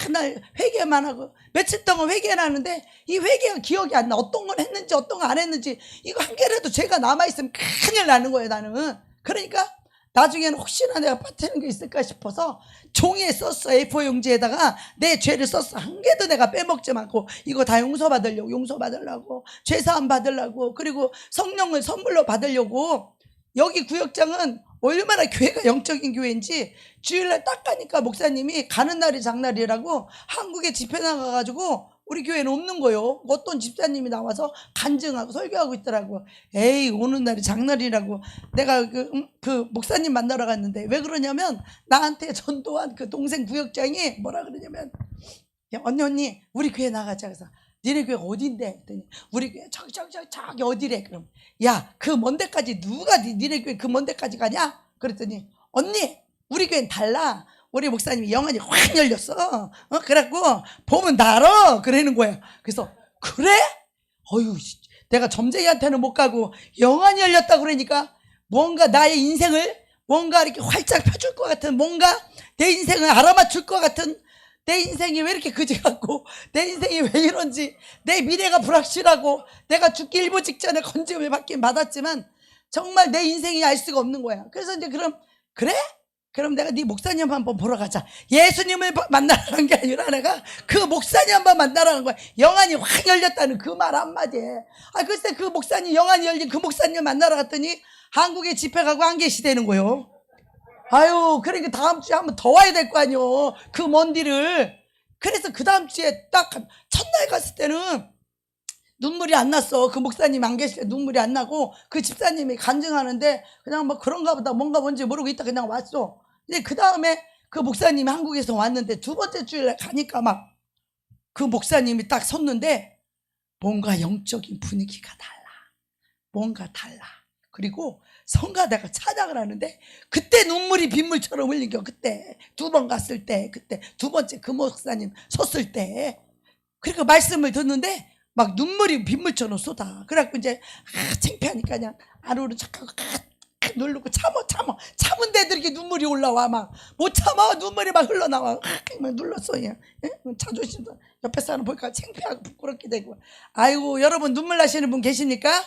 맨날 회개만 하고 며칠 동안 회개를 하는데 이 회개가 기억이 안 나. 어떤 건 했는지 어떤 건 안 했는지 이거 한 개라도 죄가 남아있으면 큰일 나는 거예요. 나는. 그러니까 나중에는 혹시나 내가 빠뜨리는 게 있을까 싶어서 종이에 썼어. A4 용지에다가 내 죄를 썼어. 한 개도 내가 빼먹지 않고 이거 다 용서받으려고 죄사함 받으려고 그리고 성령을 선물로 받으려고. 여기 구역장은 얼마나 교회가 영적인 교회인지 주일날 딱 가니까 목사님이 가는 날이 장날이라고 한국에 집회 나가가지고 우리 교회는 없는 거예요. 어떤 집사님이 나와서 간증하고 설교하고 있더라고. 에이, 오는 날이 장날이라고. 내가 그 목사님 만나러 갔는데 왜 그러냐면 나한테 전도한 그 동생 구역장이 뭐라 그러냐면, 야, 언니 우리 교회 나가자. 그래서 니네 교회 어딘데? 그랬더니 우리 교회 저기 어디래? 그럼 야, 그 먼 데까지 누가 니네 교회 그 먼 데까지 가냐? 그랬더니 언니 우리 교회는 달라. 우리 목사님이 영안이 확 열렸어. 그래갖고 보면 다 알아. 그러는 거야. 그래서 그래? 어휴, 내가 점쟁이한테는 못 가고 영안이 열렸다 그러니까 뭔가 나의 인생을 뭔가 이렇게 활짝 펴줄 것 같은, 뭔가 내 인생을 알아맞힐 것 같은, 내 인생이 왜 이렇게 그지 같고 내 인생이 왜 이런지, 내 미래가 불확실하고 내가 죽기 일보 직전에 건짐을 받긴 받았지만 정말 내 인생이 알 수가 없는 거야. 그래서 이제 그래? 그럼 내가 네 목사님 한번 보러 가자. 예수님을 만나러 간 게 아니라 내가 그 목사님 한번 만나러 간 거야. 영안이 확 열렸다는 그 말 한마디에. 글쎄 그 목사님, 영안이 열린 그 목사님 만나러 갔더니 한국에 집회 가고 안 계시다는 거예요. 아유, 그러니까 다음 주에 한번 더 와야 될 거 아니요. 그 먼 길을. 그래서 그 다음 주에 딱 첫날 갔을 때는 눈물이 안 났어. 그 목사님 안 계실 때 눈물이 안 나고 그 집사님이 간증하는데 그냥 뭐 그런가 보다 뭔가 뭔지 모르고 있다 그냥 왔어. 근데 그 다음에 그 목사님이 한국에서 왔는데 두 번째 주일날 가니까 막 그 목사님이 딱 섰는데 뭔가 영적인 분위기가 달라. 뭔가 달라. 그리고 성가대가 찬양을 하는데 그때 눈물이 빗물처럼 흘리겨. 그때 두 번 갔을 때, 그때 두 번째 그 목사님 섰을 때. 그러니까 말씀을 듣는데 막 눈물이 빗물처럼 쏟아. 그래갖고 이제 창피하니까 그냥 안으로 착하고 누르고 참은데도 이렇게 눈물이 올라와. 막 못 참아. 눈물이 막 흘러나와. 막 눌렀어. 그냥 자존심도 옆에 사람 보니까 창피하고 부끄럽게 되고. 아이고, 여러분 눈물 나시는 분 계십니까?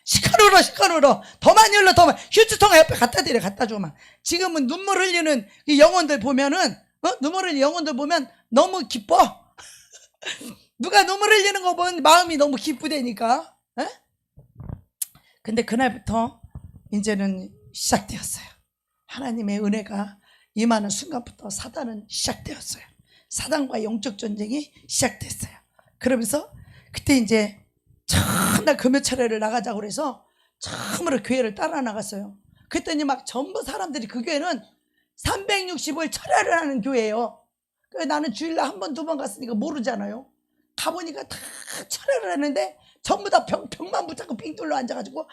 시커물어. 더 많이 흘러, 더 많이. 휴지통 옆에 갖다 드려, 갖다 줘. 막 지금은 눈물 흘리는 이 영혼들 보면은, 눈물 흘리는 영혼들 보면 너무 기뻐. 누가 눈물 흘리는 거 보면 마음이 너무 기쁘다니까. 근데 그날부터 이제는 시작되었어요. 하나님의 은혜가 임하는 순간부터 사단은 시작되었어요. 사단과 영적 전쟁이 시작됐어요. 그러면서 그때 이제 첫날 금요철회를 나가자고 그래서 처음으로 교회를 따라 나갔어요. 그랬더니 막 전부 사람들이, 그 교회는 365일 철회를 하는 교회예요. 그래서 나는 주일날 한 번, 두 번 갔으니까 모르잖아요. 가보니까 다 철회를 하는데 전부 다 벽만 붙잡고 빙 둘러 앉아가지고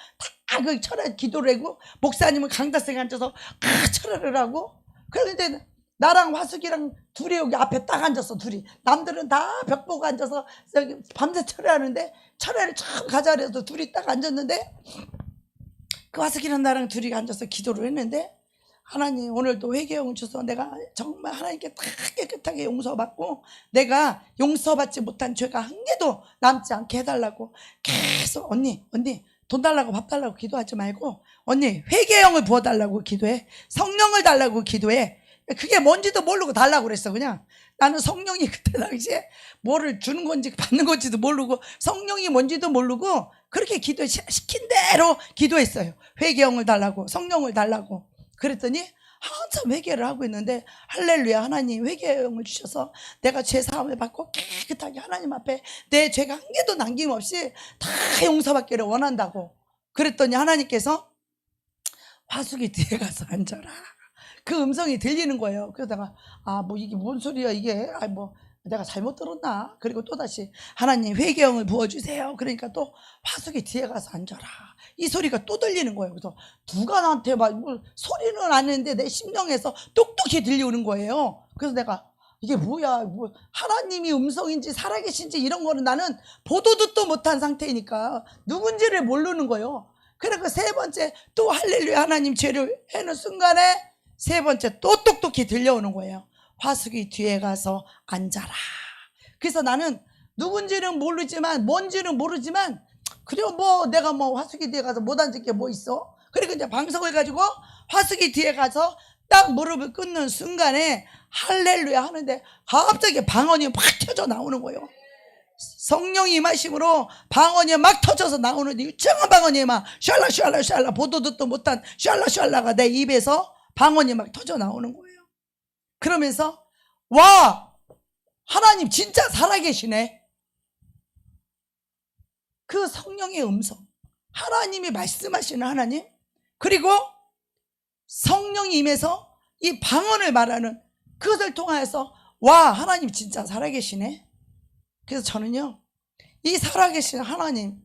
다 그 철회 기도를 하고, 목사님은 강다성에 앉아서 철회를 하고. 그런데 나랑 화숙이랑 둘이 여기 앞에 딱 앉았어. 둘이. 남들은 다 벽 보고 앉아서 여기 밤새 철회하는데 철회를 처음 가자 그래서 둘이 딱 앉았는데, 그 화숙이랑 나랑 둘이 앉아서 기도를 했는데, 하나님 오늘도 회개형을 주셔서 내가 정말 하나님께 다 깨끗하게 용서받고 내가 용서받지 못한 죄가 한 개도 남지 않게 해달라고 계속, 언니 돈 달라고 밥 달라고 기도하지 말고 언니 회개형을 부어달라고 기도해. 성령을 달라고 기도해. 그게 뭔지도 모르고 달라고 그랬어. 그냥 나는 성령이 그때 당시에 뭐를 주는 건지 받는 건지도 모르고 성령이 뭔지도 모르고 그렇게 시킨 대로 기도했어요. 회개형을 달라고, 성령을 달라고. 그랬더니 한참 회개를 하고 있는데, 할렐루야, 하나님 회개형을 주셔서 내가 죄 사함을 받고 깨끗하게 하나님 앞에 내 죄가 한 개도 남김없이 다 용서받기를 원한다고. 그랬더니 하나님께서 화숙이 뒤에 가서 앉아라. 그 음성이 들리는 거예요. 그러다가 뭐 이게 뭔 소리야 이게. 내가 잘못 들었나? 그리고 또다시 하나님 회개형을 부어주세요. 그러니까 또 화숙이 뒤에 가서 앉아라. 이 소리가 또 들리는 거예요. 그래서 누가 나한테 막 소리는 안 했는데 내 심령에서 똑똑히 들려오는 거예요. 그래서 내가 이게 뭐야, 뭐 하나님이 음성인지 살아계신지 이런 거는 나는 보도 듣도 못한 상태이니까 누군지를 모르는 거예요. 그래서 세 번째 또 할렐루야 하나님 죄를 해는 순간에 세 번째 또 똑똑히 들려오는 거예요. 화숙이 뒤에 가서 앉아라. 그래서 나는 누군지는 모르지만 뭔지는 모르지만 그래 뭐 내가 뭐 화숙이 뒤에 가서 못 앉을 게 뭐 있어. 그리고 이제 방석을 가지고 화숙이 뒤에 가서 딱 무릎을 꿇는 순간에 할렐루야 하는데 갑자기 방언이 막 터져 나오는 거예요. 성령이 임하심으로 방언이 막 터져서 나오는데 유창한 방언이 막 샬라 보도 듣도 못한 샬라가 내 입에서 방언이 막 터져 나오는 거예요. 그러면서 와 하나님 진짜 살아계시네. 그 성령의 음성, 하나님이 말씀하시는 하나님, 그리고 성령이 임해서 이 방언을 말하는 그것을 통하여서 와 하나님 진짜 살아계시네. 그래서 저는요 이 살아계신 하나님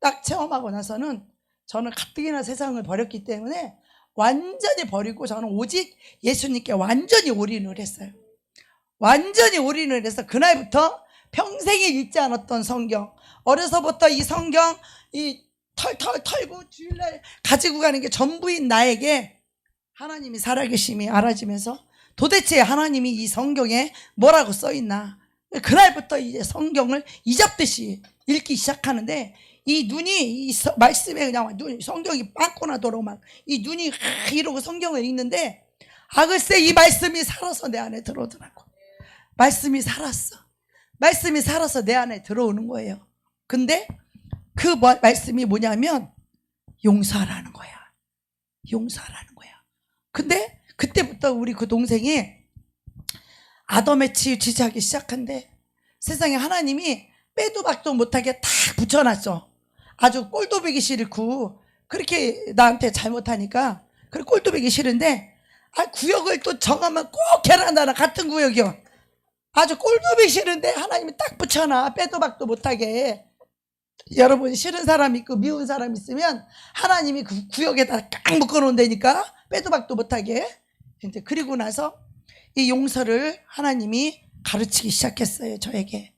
딱 체험하고 나서는 저는 가뜩이나 세상을 버렸기 때문에 완전히 버리고 저는 오직 예수님께 완전히 올인을 했어요. 완전히 올인을 해서 그날부터 평생에 읽지 않았던 성경, 어려서부터 이 성경 이 털고 주일날 가지고 가는 게 전부인 나에게 하나님이 살아계심이 알아지면서 도대체 하나님이 이 성경에 뭐라고 써있나, 그날부터 이제 성경을 이잡듯이 읽기 시작하는데 이 눈이 이 말씀에 그냥 성경이 빵꾸 나도록 막 이 눈이 이러고 성경을 읽는데 글쎄 이 말씀이 살아서 내 안에 들어오더라고. 말씀이 살아서 내 안에 들어오는 거예요. 근데 그 말씀이 뭐냐면 용서하라는 거야. 용서하라는 거야. 근데 그때부터 우리 그 동생이 아담의 치유치지하기 시작한데 세상에 하나님이 빼도 박도 못하게 다 붙여놨어. 아주 꼴도 보기 싫고 그렇게 나한테 잘못하니까 그래 꼴도 보기 싫은데 구역을 또 정하면 꼭 계란 하나 같은 구역이요. 아주 꼴도 보기 싫은데 하나님이 딱 붙여놔. 빼도 박도 못하게. 여러분 싫은 사람 있고 미운 사람 있으면 하나님이 그 구역에다 꽉 묶어놓은다니까 빼도 박도 못하게. 이제 그리고 나서 이 용서를 하나님이 가르치기 시작했어요 저에게.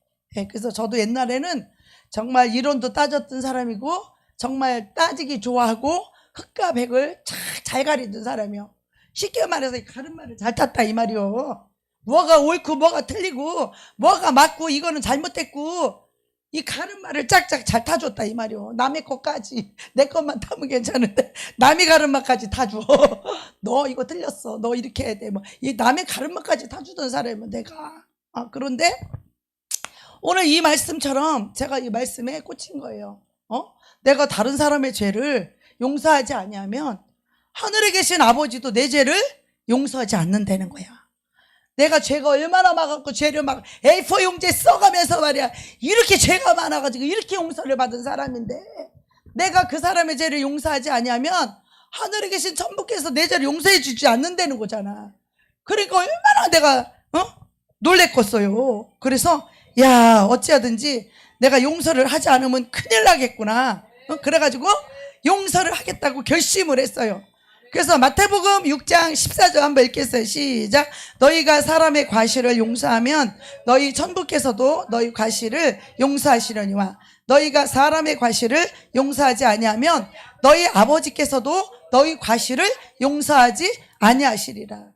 그래서 저도 옛날에는 정말 이론도 따졌던 사람이고 정말 따지기 좋아하고 흑과 백을 잘 가리던 사람이요. 쉽게 말해서 가르마를 잘 탔다 이 말이요. 뭐가 옳고 뭐가 틀리고 뭐가 맞고 이거는 잘못됐고 이 가르마를 짝짝 잘 타줬다 이 말이요. 남의 것까지 내 것만 타면 괜찮은데 남의 가르마까지 타줘. 너 이거 틀렸어. 너 이렇게 해야 돼. 뭐 이 남의 가르마까지 타주던 사람이면 내가. 그런데 오늘 이 말씀처럼 제가 이 말씀에 꽂힌 거예요. 내가 다른 사람의 죄를 용서하지 아니하면 하늘에 계신 아버지도 내 죄를 용서하지 않는다는 거야. 내가 죄가 얼마나 많았고 죄를 막 A4 용지에 써가면서 말이야 이렇게 죄가 많아가지고 이렇게 용서를 받은 사람인데 내가 그 사람의 죄를 용서하지 아니하면 하늘에 계신 천부께서 내 죄를 용서해 주지 않는다는 거잖아. 그러니까 얼마나 내가 놀랬겠어요. 그래서 야 어찌하든지 내가 용서를 하지 않으면 큰일 나겠구나. 그래가지고 용서를 하겠다고 결심을 했어요. 그래서 마태복음 6장 14절 한번 읽겠어요. 시작. 너희가 사람의 과실을 용서하면 너희 천부께서도 너희 과실을 용서하시려니와 너희가 사람의 과실을 용서하지 아니하면 너희 아버지께서도 너희 과실을 용서하지 아니하시리라.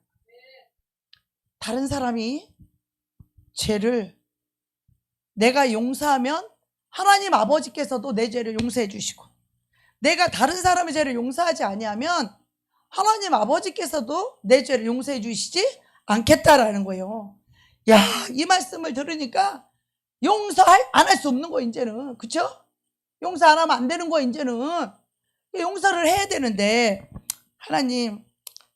다른 사람이 죄를 내가 용서하면 하나님 아버지께서도 내 죄를 용서해 주시고 내가 다른 사람의 죄를 용서하지 아니하면 하나님 아버지께서도 내 죄를 용서해 주시지 않겠다라는 거예요. 야, 이 말씀을 들으니까 용서 안 할 수 없는 거 이제는. 그쵸? 용서 안 하면 안 되는 거 이제는. 용서를 해야 되는데 하나님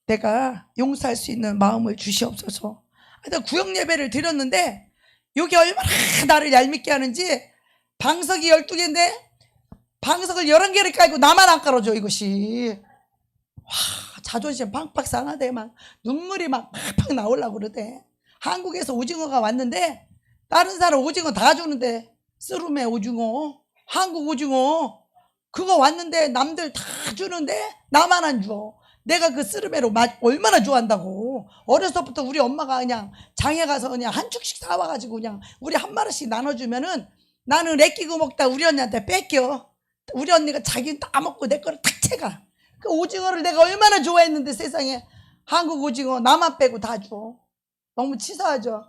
내가 용서할 수 있는 마음을 주시옵소서. 하여튼 구역 예배를 드렸는데 여기 얼마나 나를 얄밉게 하는지 방석이 12개인데 방석을 11개를 깔고 나만 안 깔아줘 이것이. 와 자존심 팡팡 상하대. 막 눈물이 막 팍팍 나오려고 그러대. 한국에서 오징어가 왔는데 다른 사람 오징어 다 주는데 스루메 오징어, 한국 오징어 그거 왔는데 남들 다 주는데 나만 안 줘. 내가 그 스르메로 얼마나 좋아한다고. 어려서부터 우리 엄마가 그냥 장에 가서 그냥 한 축씩 사와가지고 그냥 우리 한 마리씩 나눠주면은 나는 애끼고 먹다 우리 언니한테 뺏겨. 우리 언니가 자기는 다 먹고 내 거를 탁 채가. 그 오징어를 내가 얼마나 좋아했는데 세상에 한국 오징어 나만 빼고 다 줘. 너무 치사하죠.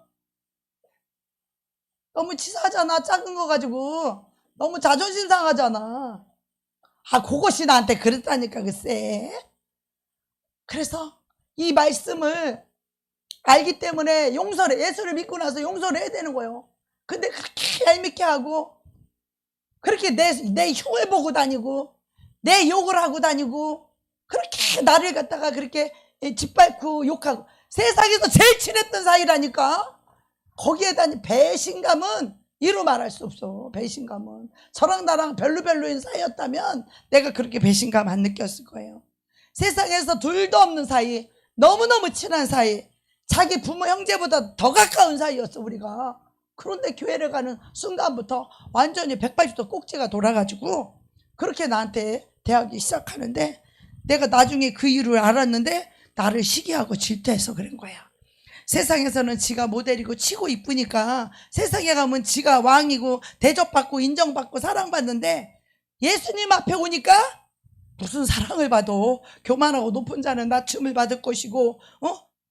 너무 치사하잖아. 작은 거 가지고 너무 자존심 상하잖아. 그것이 나한테 그랬다니까 글쎄. 그래서 이 말씀을 알기 때문에 용서를, 예수를 믿고 나서 용서를 해야 되는 거예요. 근데 그렇게 얄밉게 하고 그렇게 내 흉을 보고 다니고 내 욕을 하고 다니고 그렇게 나를 갖다가 그렇게 짓밟고 욕하고 세상에서 제일 친했던 사이라니까. 거기에다 배신감은 이루 말할 수 없어. 배신감은 저랑 나랑 별로인 사이였다면 내가 그렇게 배신감 안 느꼈을 거예요. 세상에서 둘도 없는 사이, 너무너무 친한 사이, 자기 부모 형제보다 더 가까운 사이였어 우리가. 그런데 교회를 가는 순간부터 완전히 180도 꼭지가 돌아가지고 그렇게 나한테 대하기 시작하는데 내가 나중에 그 이유를 알았는데 나를 시기하고 질투해서 그런 거야. 세상에서는 지가 모델이고 치고 이쁘니까 세상에 가면 지가 왕이고 대접받고 인정받고 사랑받는데 예수님 앞에 오니까 무슨 사랑을 받아. 교만하고 높은 자는 낮춤을 받을 것이고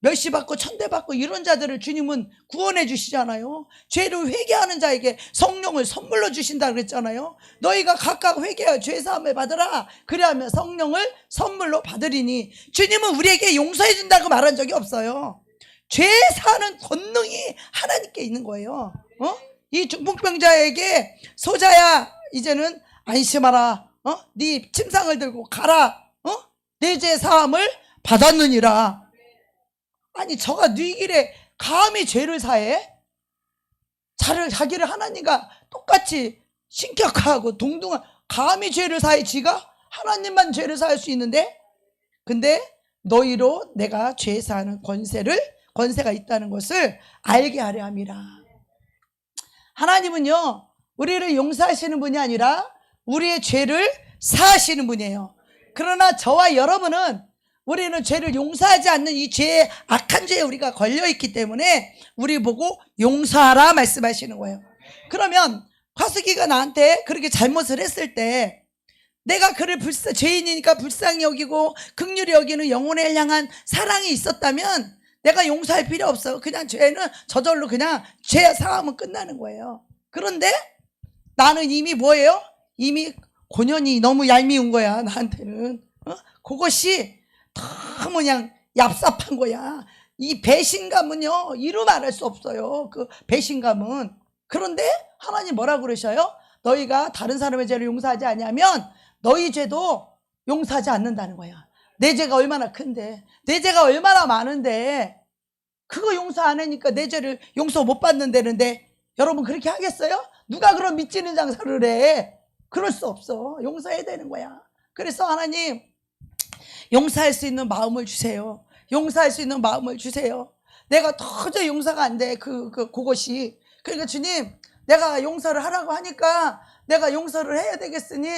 멸시받고 천대받고 이런 자들을 주님은 구원해 주시잖아요. 죄를 회개하는 자에게 성령을 선물로 주신다 그랬잖아요. 너희가 각각 회개하여 죄사함을 받으라. 그래야면 성령을 선물로 받으리니. 주님은 우리에게 용서해 준다고 말한 적이 없어요. 죄 사는 권능이 하나님께 있는 거예요. 이 중풍병자에게 소자야 이제는 안심하라. 네 침상을 들고 가라. 내 죄 사함을 받았느니라. 아니 저가 네 길에 감히 죄를 사해? 자기를 하나님과 똑같이 신격하고 동등한 감히 죄를 사해. 지가 하나님만 죄를 사할 수 있는데 근데 너희로 내가 죄 사하는 권세가 있다는 것을 알게 하려 함이라. 하나님은요 우리를 용서하시는 분이 아니라 우리의 죄를 사하시는 분이에요. 그러나 저와 여러분은 우리는 죄를 용서하지 않는 이 죄에, 악한 죄에 우리가 걸려있기 때문에 우리 보고 용서하라 말씀하시는 거예요. 그러면 화숙이가 나한테 그렇게 잘못을 했을 때 내가 그를 죄인이니까 불쌍히 여기고 긍휼히 여기는 영혼을 향한 사랑이 있었다면 내가 용서할 필요 없어. 그냥 죄는 저절로 그냥 죄 사함은 끝나는 거예요. 그런데 나는 이미 뭐예요? 이미 고년이 너무 얄미운 거야 나한테는. 그것이 너무 그냥 얍삽한 거야. 이 배신감은요 이루 말할 수 없어요. 그 배신감은. 그런데 하나님 뭐라 그러셔요? 너희가 다른 사람의 죄를 용서하지 않으면 너희 죄도 용서하지 않는다는 거야. 내 죄가 얼마나 큰데, 내 죄가 얼마나 많은데 그거 용서 안 하니까 내 죄를 용서 못 받는다는데 여러분 그렇게 하겠어요? 누가 그런 미치는 장사를 해? 그럴 수 없어. 용서해야 되는 거야. 그래서 하나님 용서할 수 있는 마음을 주세요. 용서할 수 있는 마음을 주세요. 내가 도저히 용서가 안 돼. 그것이. 그러니까 주님 내가 용서를 하라고 하니까 내가 용서를 해야 되겠으니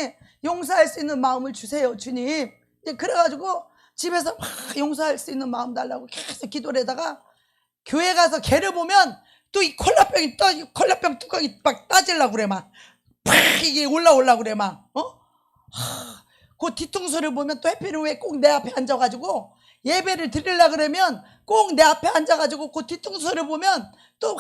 용서할 수 있는 마음을 주세요 주님. 그래가지고 집에서 막 용서할 수 있는 마음 달라고 계속 기도를 하다가 교회 가서 걔를 보면 또 이 콜라병 뚜껑이 막 따질라고 그래. 막 이게 올라오려고 그래. 막 그 뒤통수를 보면 또 해피는 왜 꼭 내 앞에 앉아가지고 예배를 드리려고 그러면 꼭 내 앞에 앉아가지고 그 뒤통수를 보면 또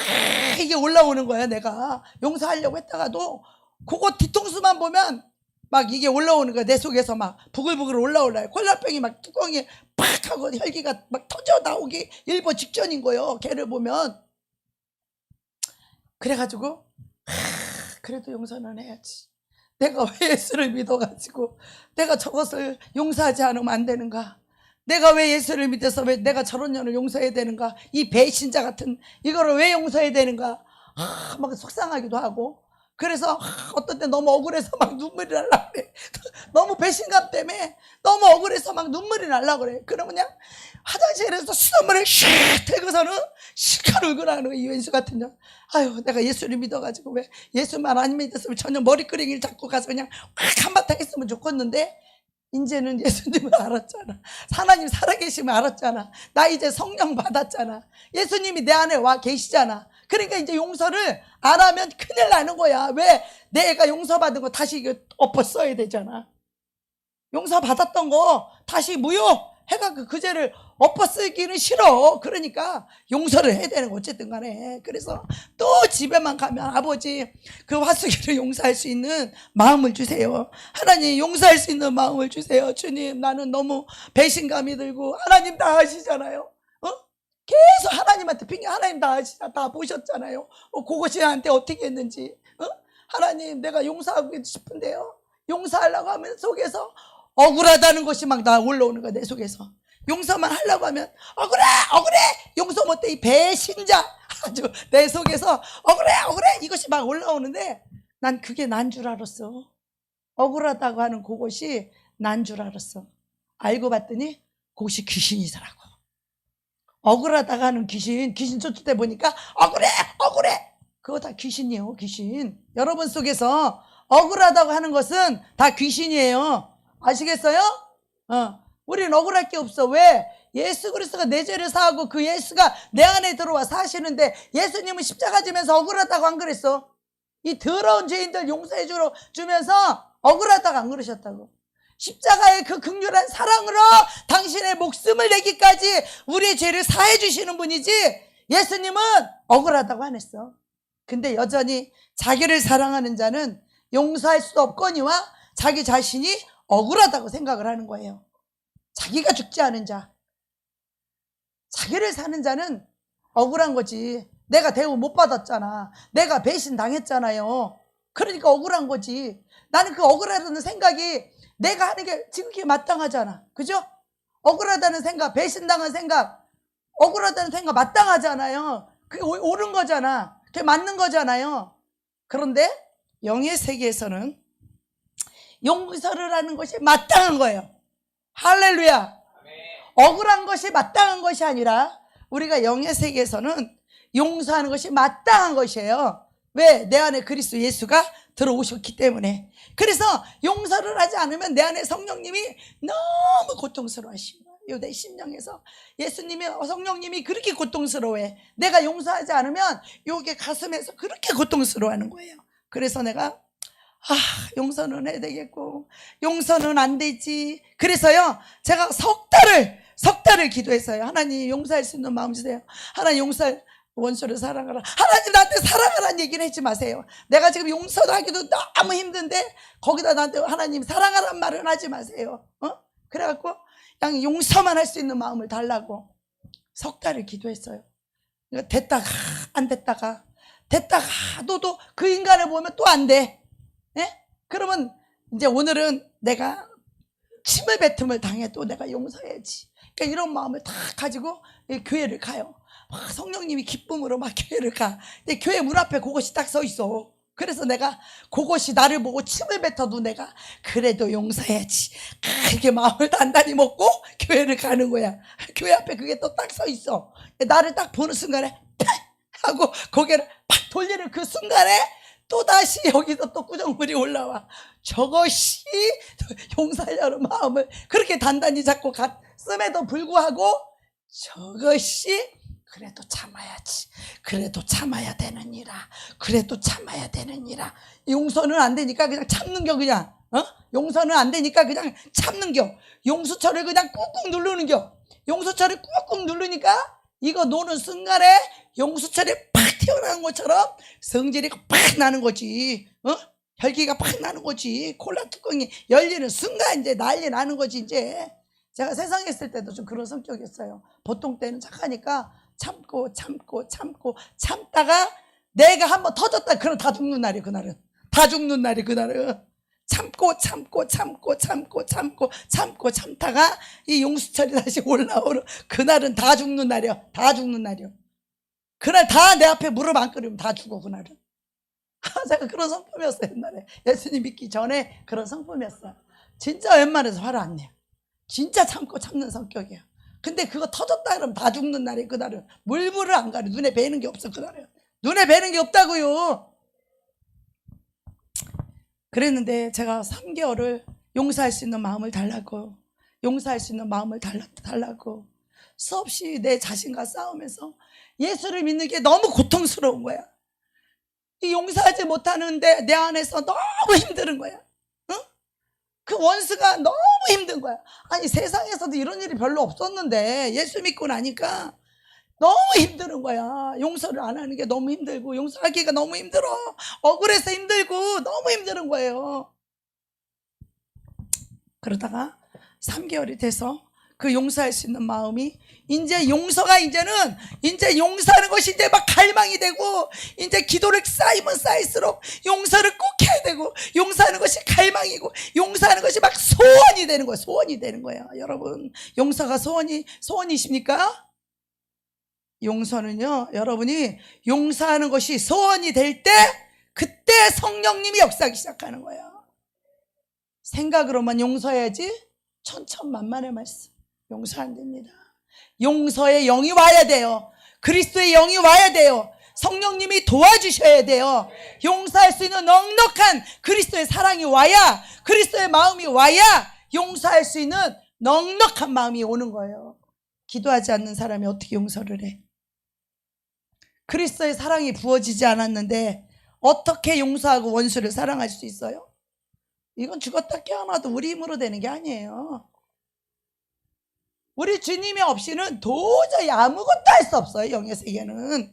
이게 올라오는 거야. 내가 용서하려고 했다가도 그거 뒤통수만 보면 막 이게 올라오는 거야. 내 속에서 막 부글부글 올라올라요. 콜라병이 막 뚜껑이 팍 하고 혈기가 막 터져 나오기 일보 직전인 거예요. 걔를 보면. 그래가지고 그래도 용서는 해야지. 내가 왜 예수를 믿어가지고 내가 저것을 용서하지 않으면 안 되는가? 내가 왜 예수를 믿어서 왜 내가 저런 년을 용서해야 되는가? 이 배신자 같은 이거를 왜 용서해야 되는가? 막 속상하기도 하고. 그래서 어떤 때 너무 억울해서 막 눈물이 날라 그래. 너무 배신감 때문에 너무 억울해서 막 눈물이 날라 그래. 그러면 그냥 화장실에서 수돗물을 샥 들고서는 실컷 울고 나는 이 왼수 같은 년. 아유, 내가 예수를 믿어가지고 왜 예수만 안 믿었으면 전혀 머리끄댕이를 잡고 가서 그냥 확 한바탕 했으면 좋겠는데, 이제는 예수님을 알았잖아. 하나님 살아계시면 알았잖아. 나 이제 성령 받았잖아. 예수님이 내 안에 와 계시잖아. 그러니까 이제 용서를 안 하면 큰일 나는 거야. 왜? 내가 용서받은 거 다시 엎어 써야 되잖아. 용서받았던 거 다시 무효해가 그 죄를 엎어 쓰기는 싫어. 그러니까 용서를 해야 되는 거 어쨌든 간에. 그래서 또 집에만 가면 아버지 그 화수기를 용서할 수 있는 마음을 주세요. 하나님 용서할 수 있는 마음을 주세요. 주님, 나는 너무 배신감이 들고, 하나님 다 아시잖아요. 계속 하나님한테 핑계, 하나님 다 아시잖아. 다 보셨잖아요. 그것이 나한테 어떻게 했는지. 하나님, 내가 용서하고 싶은데요, 용서하려고 하면 속에서 억울하다는 것이 막 나 올라오는 거야. 내 속에서 용서만 하려고 하면 억울해 용서 못해 이 배신자, 아주 내 속에서 억울해 이것이 막 올라오는데, 난 그게 난 줄 알았어. 억울하다고 하는 그것이 난 줄 알았어. 알고 봤더니 그것이 귀신이더라고. 억울하다가 하는 귀신 쫓을 때 보니까 억울해 그거 다 귀신이에요. 귀신. 여러분 속에서 억울하다고 하는 것은 다 귀신이에요. 아시겠어요? 우리는 억울할 게 없어. 왜? 예수 그리스도가 내 죄를 사하고 그 예수가 내 안에 들어와 사시는데, 예수님은 십자가 지면서 억울하다고 안 그랬어. 이 더러운 죄인들 용서해 주면서 억울하다고 안 그러셨다고. 십자가의 그 극률한 사랑으로 당신의 목숨을 내기까지 우리의 죄를 사해 주시는 분이지, 예수님은 억울하다고 안 했어. 근데 여전히 자기를 사랑하는 자는 용서할 수 없거니와 자기 자신이 억울하다고 생각을 하는 거예요. 자기가 죽지 않은 자, 자기를 사는 자는 억울한 거지. 내가 대우 못 받았잖아. 내가 배신 당했잖아요. 그러니까 억울한 거지. 나는 그 억울하다는 생각이 내가 하는 게 지극히 마땅하잖아. 그죠? 억울하다는 생각, 배신당한 생각, 억울하다는 생각 마땅하잖아요. 그게 옳은 거잖아. 그게 맞는 거잖아요. 그런데 영의 세계에서는 용서를 하는 것이 마땅한 거예요. 할렐루야. 억울한 것이 마땅한 것이 아니라 우리가 영의 세계에서는 용서하는 것이 마땅한 것이에요. 왜? 내 안에 그리스도 예수가 들어오셨기 때문에. 그래서 용서를 하지 않으면 내 안에 성령님이 너무 고통스러워하시고, 내 심령에서 예수님이, 성령님이 그렇게 고통스러워해. 내가 용서하지 않으면 요게 가슴에서 그렇게 고통스러워하는 거예요. 그래서 내가 용서는 해야 되겠고 용서는 안 되지. 그래서요, 제가 석 달을 기도했어요. 하나님 용서할 수 있는 마음 주세요. 하나님 용서할, 원수를 사랑하라. 하나님 나한테 사랑하라는 얘기는 하지 마세요. 내가 지금 용서도 하기도 너무 힘든데 거기다 나한테 하나님 사랑하라는 말은 하지 마세요. 그래갖고 그냥 용서만 할 수 있는 마음을 달라고 석 달을 기도했어요. 됐다가 안 됐다가 너도 그 인간을 보면 또 안 돼. 그러면 이제 오늘은 내가 침을 뱉음을 당해도 내가 용서해야지. 그러니까 이런 마음을 다 가지고 교회를 가요. 성령님이 기쁨으로 막 교회를 가. 근데 교회 문 앞에 그것이 딱 서 있어. 그래서 내가 그것이 나를 보고 침을 뱉어도 내가 그래도 용서해야지. 그렇게 마음을 단단히 먹고 교회를 가는 거야. 교회 앞에 그게 또 딱 서 있어. 나를 딱 보는 순간에 하고 고개를 팍 돌리는 그 순간에 또다시 여기서 또 구정물이 올라와. 저것이 용서하려는 마음을 그렇게 단단히 잡고 갔음에도 불구하고 저것이 그래도 참아야지. 그래도 참아야 되느니라. 그래도 참아야 되느니라. 용서는 안 되니까 그냥 참는겨. 그냥 용서는 안 되니까 그냥 참는겨. 용수철을 그냥 꾹꾹 누르는겨. 용수철을 꾹꾹 누르니까 이거 노는 순간에 용수철이 팍 튀어나온 것처럼 성질이 팍 나는 거지. 혈기가 팍 나는 거지. 콜라 뚜껑이 열리는 순간 이제 난리 나는 거지. 이제 제가 세상에 있을 때도 좀 그런 성격이었어요. 보통 때는 착하니까 참다가 내가 한번 터졌다 그럼 다 죽는 날이에요. 그날은 다 죽는 날이. 그날은 참다가 이 용수철이 다시 올라오는 그날은 다 죽는 날이야. 다 죽는 날이요. 그날 다 내 앞에 무릎 안 꿇으면 다 죽어. 그날은 제가 그런 성품이었어요. 옛날에 예수님 믿기 전에 그런 성품이었어요. 진짜 웬만해서 화를 안 내요. 진짜 참고 참는 성격이에요. 근데 그거 터졌다 그러면 다 죽는 날이에요. 그날은 물불을 안 가려. 눈에 뵈는 게 없어. 그날은 눈에 뵈는 게 없다고요. 그랬는데 제가 3개월을 용서할 수 있는 마음을 달라고, 용서할 수 있는 마음을 달라고 수없이 내 자신과 싸우면서 예수를 믿는 게 너무 고통스러운 거야. 이 용서하지 못하는데 내 안에서 너무 힘든 거야. 응? 그 원수가 너무 힘든 거야. 아니 세상에서도 이런 일이 별로 없었는데 예수 믿고 나니까 너무 힘든 거야. 용서를 안 하는 게 너무 힘들고 용서하기가 너무 힘들어. 억울해서 힘들고 너무 힘든 거예요. 그러다가 3개월이 돼서 그 용서할 수 있는 마음이 이제 용서가 이제 용서하는 것이 이제 막 갈망이 되고 이제 기도를 쌓이면 쌓일수록 용서를 꼭 해야 되고 용서하는 것이 갈망이고 용서하는 것이 막 소원이 되는 거예요. 소원이 되는 거예요. 여러분 용서가 소원이십니까? 용서는요 여러분이 용서하는 것이 소원이 될 때 그때 성령님이 역사하기 시작하는 거예요. 생각으로만 용서해야지 천천만만의 말씀 용서 안 됩니다. 용서의 영이 와야 돼요. 그리스도의 영이 와야 돼요. 성령님이 도와주셔야 돼요. 용서할 수 있는 넉넉한 그리스도의 사랑이 와야, 그리스도의 마음이 와야 용서할 수 있는 넉넉한 마음이 오는 거예요. 기도하지 않는 사람이 어떻게 용서를 해? 그리스도의 사랑이 부어지지 않았는데 어떻게 용서하고 원수를 사랑할 수 있어요? 이건 죽었다 깨어나도 우리 힘으로 되는 게 아니에요. 우리 주님이 없이는 도저히 아무것도 할 수 없어요. 영의 세계는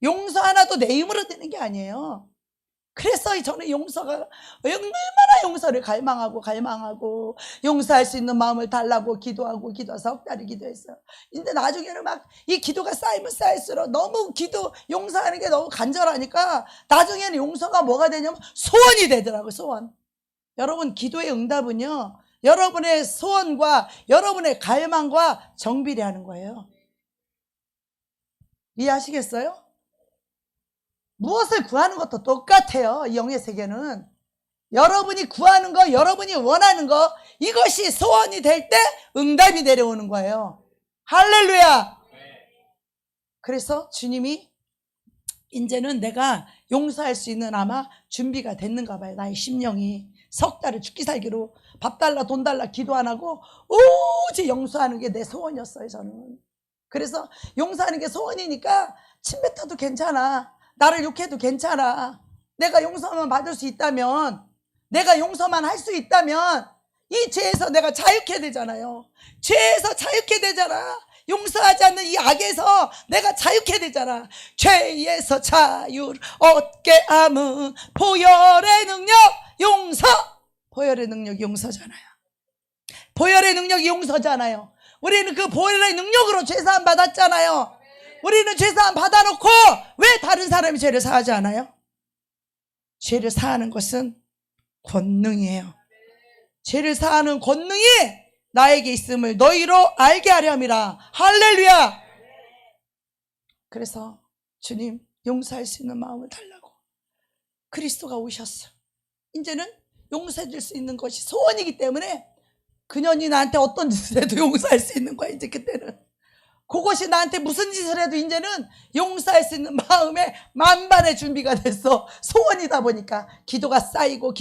용서 하나도 내 힘으로 되는 게 아니에요. 그래서 저는 용서가 얼마나 용서를 갈망하고 용서할 수 있는 마음을 달라고 기도하고 석 달을 기도했어요. 근데 나중에는 막 이 기도가 쌓이면 쌓일수록 너무 용서하는 게 너무 간절하니까 나중에는 용서가 뭐가 되냐면 소원이 되더라고요. 소원. 여러분 기도의 응답은요 여러분의 소원과 여러분의 갈망과 정비례하는 거예요. 이해하시겠어요? 무엇을 구하는 것도 똑같아요. 이 영의 세계는 여러분이 구하는 거, 여러분이 원하는 거, 이것이 소원이 될 때 응답이 내려오는 거예요. 할렐루야. 그래서 주님이 이제는 내가 용서할 수 있는 아마 준비가 됐는가 봐요. 나의 심령이 석 달을 죽기 살기로 밥 달라 돈 달라 기도 안 하고 오직 용서하는 게 내 소원이었어요. 저는. 그래서 용서하는 게 소원이니까 침 뱉어도 괜찮아. 나를 욕해도 괜찮아. 내가 용서만 받을 수 있다면, 내가 용서만 할 수 있다면 이 죄에서 내가 자유케 되잖아요. 죄에서 자유케 되잖아. 용서하지 않는 이 악에서 내가 자유케 되잖아. 죄에서 자유를 얻게 함은 보혈의 능력 용서. 보혈의 능력이 용서잖아요. 보혈의 능력이 용서잖아요. 우리는 그 보혈의 능력으로 죄사함 받았잖아요. 우리는 죄사함 받아놓고 왜 다른 사람이 죄를 사하지 않아요? 죄를 사하는 것은 권능이에요. 죄를 사하는 권능이 나에게 있음을 너희로 알게 하려 함이라. 할렐루야. 그래서 주님 용서할 수 있는 마음을 달라고 그리스도가 오셨어. 이제는 용서해 줄 수 있는 것이 소원이기 때문에 그년이 나한테 어떤 짓을 해도 용서할 수 있는 거야. 이제 그때는 그것이 나한테 무슨 짓을 해도 이제는 용서할 수 있는 마음에 만반의 준비가 됐어. 소원이다 보니까 기도가 쌓이고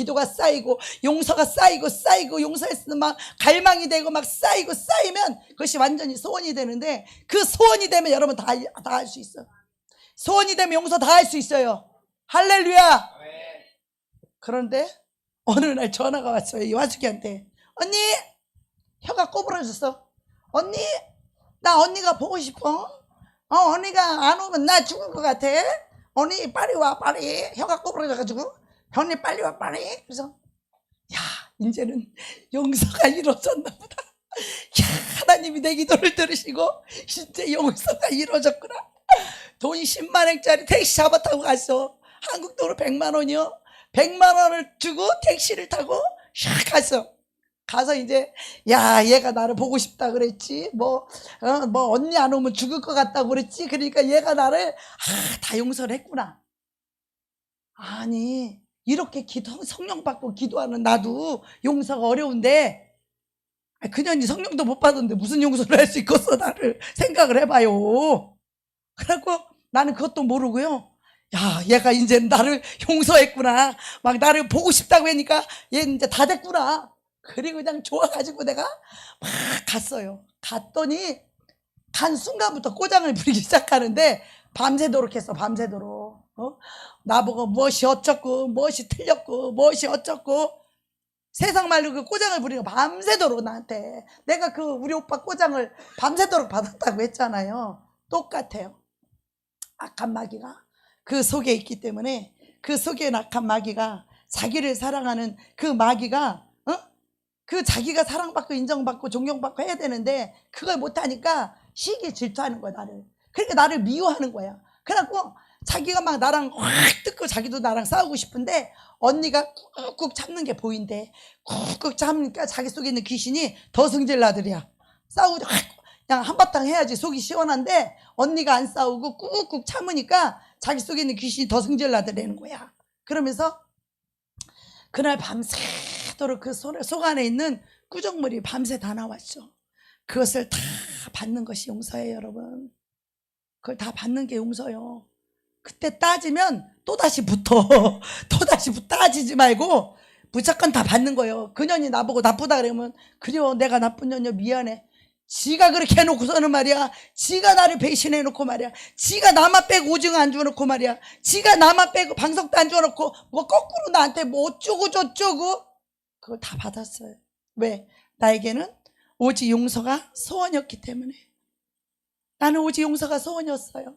용서가 쌓이고 용서할 수 있는 마음 갈망이 되고 막 쌓이면 그것이 완전히 소원이 되는데 그 소원이 되면 여러분 다 할 수 있어. 소원이 되면 용서 다 할 수 있어요. 할렐루야. 그런데 어느 날 전화가 왔어요. 이 와주기한테. 언니 혀가 꼬부러졌어. 언니 나 언니가 보고 싶어. 언니가 안 오면 나 죽을 것 같아. 언니 빨리 와 빨리. 혀가 꼬부러져가지고 언니 빨리 와 빨리. 그래서 야 이제는 용서가 이루어졌나 보다. 야 하나님이 내 기도를 들으시고 진짜 용서가 이루어졌구나. 돈 10만 원짜리 택시 잡아 타고 갔어. 한국 돈으로 100만 원이요. 100만 원을 주고 택시를 타고 샥 갔어. 가서 이제 야 얘가 나를 보고 싶다 그랬지 뭐 언니 안 오면 죽을 것 같다고 그랬지. 그러니까 얘가 나를 다 용서를 했구나. 아니 이렇게 성령 받고 기도하는 나도 용서가 어려운데 그년이 성령도 못 받았는데 무슨 용서를 할 수 있겠어, 나를. 생각을 해봐요. 그래갖고 나는 그것도 모르고요. 야, 얘가 이제 나를 용서했구나. 막 나를 보고 싶다고 하니까 얘 이제 다 됐구나. 그리고 그냥 좋아가지고 내가 막 갔어요. 갔더니 간 순간부터 꼬장을 부리기 시작하는데 밤새도록 했어, 밤새도록. 나보고 무엇이 어쩌고 무엇이 틀렸고 무엇이 어쩌고 세상 말로 그 꼬장을 부리고 밤새도록 나한테. 내가 그 우리 오빠 꼬장을 밤새도록 받았다고 했잖아요. 똑같아요. 악한 마귀가 그 속에 있기 때문에, 그 속에 악한 마귀가, 자기를 사랑하는 그 마귀가 그 자기가 사랑받고 인정받고 존경받고 해야 되는데 그걸 못하니까 시기 질투하는 거야, 나를. 그러니까 나를 미워하는 거야. 그래갖고 자기가 막 나랑 확 뜯고 자기도 나랑 싸우고 싶은데 언니가 꾹꾹 참는 게 보인대. 꾹꾹 참으니까 자기 속에 있는 귀신이 더 승질나들이야. 싸우고 그냥 한바탕 해야지 속이 시원한데 언니가 안 싸우고 꾹꾹 참으니까 자기 속에 있는 귀신이 더 승질나더라는 거야. 그러면서 그날 밤새도록 그 속 안에 있는 꾸정물이 밤새 다 나왔죠. 그것을 다 받는 것이 용서예요, 여러분. 그걸 다 받는 게 용서요. 그때 따지면 또다시 붙어. 또다시 따지지 말고 무조건 다 받는 거예요. 그년이 나보고 나쁘다 그러면, 그래요, 내가 나쁜 년이야, 미안해. 지가 그렇게 해놓고서는 말이야, 지가 나를 배신해놓고 말이야, 지가 나만 빼고 오징어 안 주워놓고 말이야, 지가 나만 빼고 방석도 안 주워놓고 뭐 거꾸로 나한테 뭐 어쩌고 저쩌고. 그걸 다 받았어요. 왜? 나에게는 오직 용서가 소원이었기 때문에. 나는 오직 용서가 소원이었어요.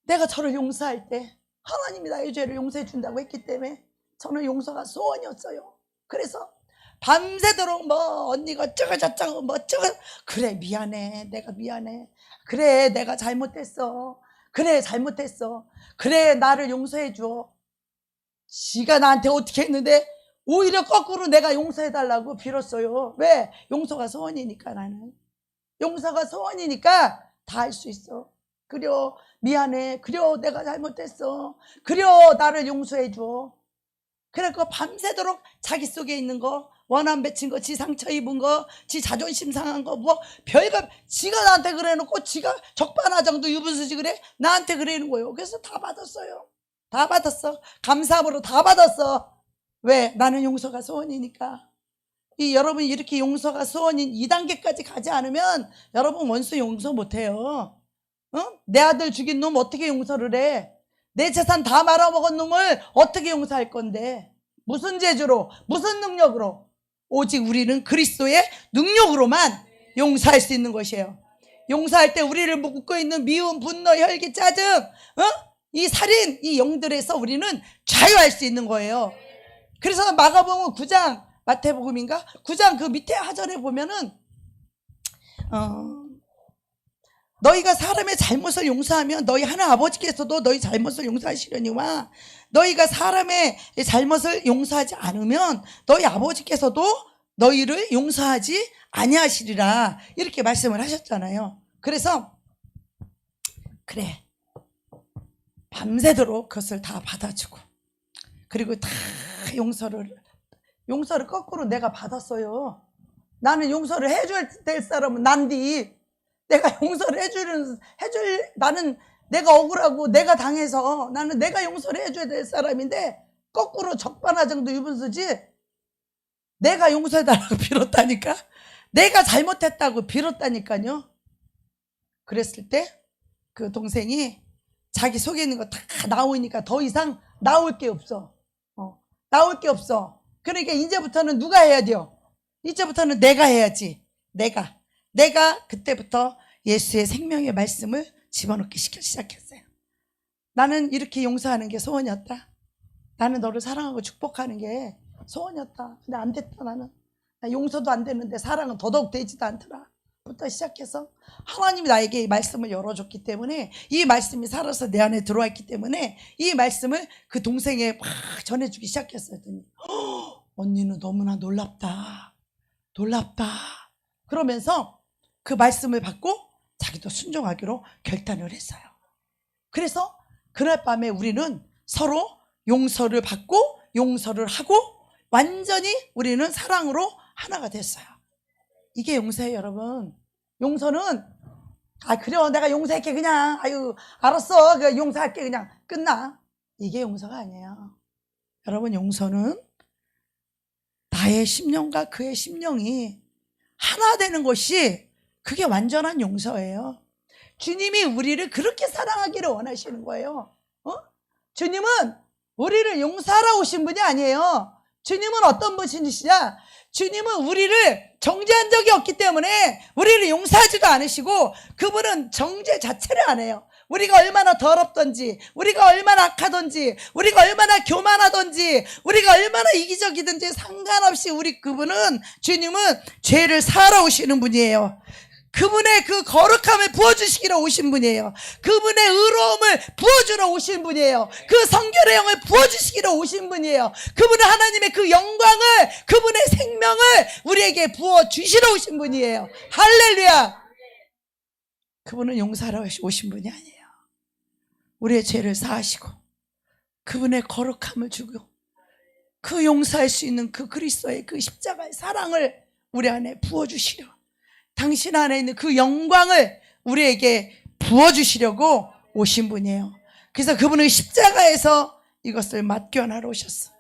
내가 저를 용서할 때 하나님이 나의 죄를 용서해 준다고 했기 때문에 저는 용서가 소원이었어요. 그래서 밤새도록 뭐 언니가 어쩌고 저쩌고 뭐 어쩌고, 그래 미안해, 내가 미안해, 그래 내가 잘못했어, 그래 잘못했어, 그래 나를 용서해 줘. 지가 나한테 어떻게 했는데 오히려 거꾸로 내가 용서해 달라고 빌었어요. 왜? 용서가 소원이니까. 나는 용서가 소원이니까 다 할 수 있어. 그래 미안해, 그래 내가 잘못했어, 그래 나를 용서해 줘. 그래서 밤새도록 자기 속에 있는 거, 원한 맺힌 거, 지 상처 입은 거, 지 자존심 상한 거, 뭐 별거, 지가 나한테 그래놓고 지가 적반하장도 유분수지 그래? 나한테 그러는 거예요. 그래서 다 받았어요. 다 받았어. 감사함으로 다 받았어. 왜? 나는 용서가 소원이니까. 여러분이 이렇게 용서가 소원인 2단계까지 가지 않으면 여러분 원수 용서 못해요. 내 아들 죽인 놈 어떻게 용서를 해? 내 재산 다 말아먹은 놈을 어떻게 용서할 건데? 무슨 재주로, 무슨 능력으로? 오직 우리는 그리스도의 능력으로만 용서할 수 있는 것이에요. 용서할 때 우리를 묶고 있는 미움, 분노, 혈기, 짜증, 이 살인, 이 영들에서 우리는 자유할 수 있는 거예요. 그래서 마가복음 9장, 마태복음인가? 9장 그 밑에 하절에 보면은 너희가 사람의 잘못을 용서하면 너희 하나님 아버지께서도 너희 잘못을 용서하시려니와, 너희가 사람의 잘못을 용서하지 않으면 너희 아버지께서도 너희를 용서하지 아니하시리라, 이렇게 말씀을 하셨잖아요. 그래서 그래, 밤새도록 그것을 다 받아주고, 그리고 다 용서를 거꾸로 내가 받았어요. 나는 용서를 해줘야 될 사람은 난디. 내가 용서를 나는 내가 억울하고 내가 당해서 나는 내가 용서를 해줘야 될 사람인데 거꾸로 적반하장도 유분수지. 내가 용서해달라고 빌었다니까. 내가 잘못했다고 빌었다니까요. 그랬을 때 그 동생이 자기 속에 있는 거 다 나오니까 더 이상 나올 게 없어. 나올 게 없어. 그러니까 이제부터는 누가 해야 돼요? 이제부터는 내가 해야지. 내가 그때부터 예수의 생명의 말씀을 집어넣기 시작했어요. 나는 이렇게 용서하는 게 소원이었다. 나는 너를 사랑하고 축복하는 게 소원이었다. 근데 안 됐다. 나는 용서도 안 됐는데 사랑은 더더욱 되지도 않더라 부터 시작해서 하나님이 나에게 이 말씀을 열어줬기 때문에, 이 말씀이 살아서 내 안에 들어와 있기 때문에 이 말씀을 그 동생에 막 전해주기 시작했어요. 언니는 너무나 놀랍다. 그러면서 그 말씀을 받고 자기도 순종하기로 결단을 했어요. 그래서 그날 밤에 우리는 서로 용서를 받고 용서를 하고 완전히 우리는 사랑으로 하나가 됐어요. 이게 용서예요, 여러분. 용서는 그래 내가 용서할게 그냥 아유 알았어 그 용서할게 그냥 끝나. 이게 용서가 아니에요. 여러분, 용서는 나의 심령과 그의 심령이 하나 되는 것이 그게 완전한 용서예요. 주님이 우리를 그렇게 사랑하기를 원하시는 거예요. 주님은 우리를 용서하러 오신 분이 아니에요. 주님은 어떤 분이시냐? 주님은 우리를 정죄한 적이 없기 때문에 우리를 용서하지도 않으시고, 그분은 정죄 자체를 안 해요. 우리가 얼마나 더럽던지, 우리가 얼마나 악하던지, 우리가 얼마나 교만하던지, 우리가 얼마나 이기적이든지 상관없이 그분은, 주님은 죄를 사하러 오시는 분이에요. 그분의 그 거룩함을 부어주시기로 오신 분이에요. 그분의 의로움을 부어주러 오신 분이에요. 그 성결의 영을 부어주시기로 오신 분이에요. 그분은 하나님의 그 영광을, 그분의 생명을 우리에게 부어주시러 오신 분이에요. 할렐루야. 그분은 용서하러 오신 분이 아니에요. 우리의 죄를 사하시고 그분의 거룩함을 주고 그 용서할 수 있는 그 그리스도의 그 십자가의 사랑을 우리 안에 부어주시려, 당신 안에 있는 그 영광을 우리에게 부어주시려고 오신 분이에요. 그래서 그분은 십자가에서 이것을 맡겨나러 오셨어.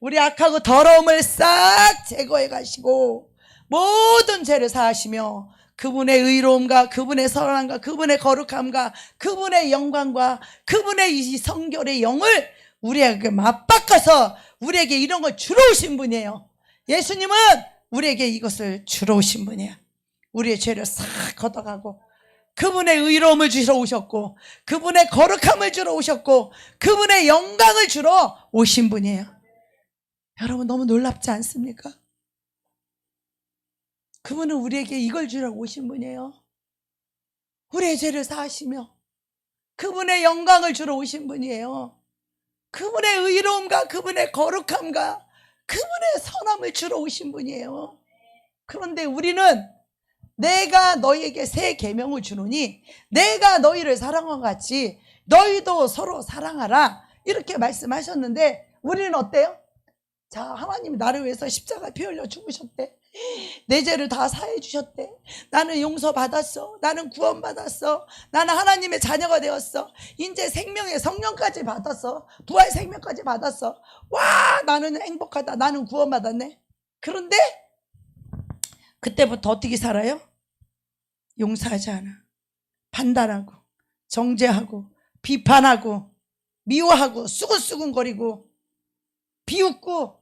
우리 악하고 더러움을 싹 제거해 가시고 모든 죄를 사하시며 그분의 의로움과 그분의 선함과 그분의 거룩함과 그분의 영광과 그분의 이 성결의 영을 우리에게 맞바꿔서 우리에게 이런 걸 주러 오신 분이에요. 예수님은 우리에게 이것을 주러 오신 분이에요. 우리의 죄를 싹 걷어가고 그분의 의로움을 주러 오셨고 그분의 거룩함을 주러 오셨고 그분의 영광을 주러 오신 분이에요. 여러분, 너무 놀랍지 않습니까? 그분은 우리에게 이걸 주러 오신 분이에요. 우리의 죄를 사하시며 그분의 영광을 주러 오신 분이에요. 그분의 의로움과 그분의 거룩함과 그분의 선함을 주러 오신 분이에요. 그런데 우리는 내가 너희에게 새 계명을 주노니 내가 너희를 사랑한 것 같이 너희도 서로 사랑하라, 이렇게 말씀하셨는데 우리는 어때요? 자, 하나님이 나를 위해서 십자가에 피 흘려 죽으셨대. 내 죄를 다 사해 주셨대. 나는 용서받았어. 나는 구원받았어. 나는 하나님의 자녀가 되었어. 이제 생명의 성령까지 받았어. 부활 생명까지 받았어. 와, 나는 행복하다. 나는 구원받았네. 그런데 그때부터 어떻게 살아요? 용서하지 않아. 판단하고 정죄하고 비판하고 미워하고 수근수근거리고 비웃고,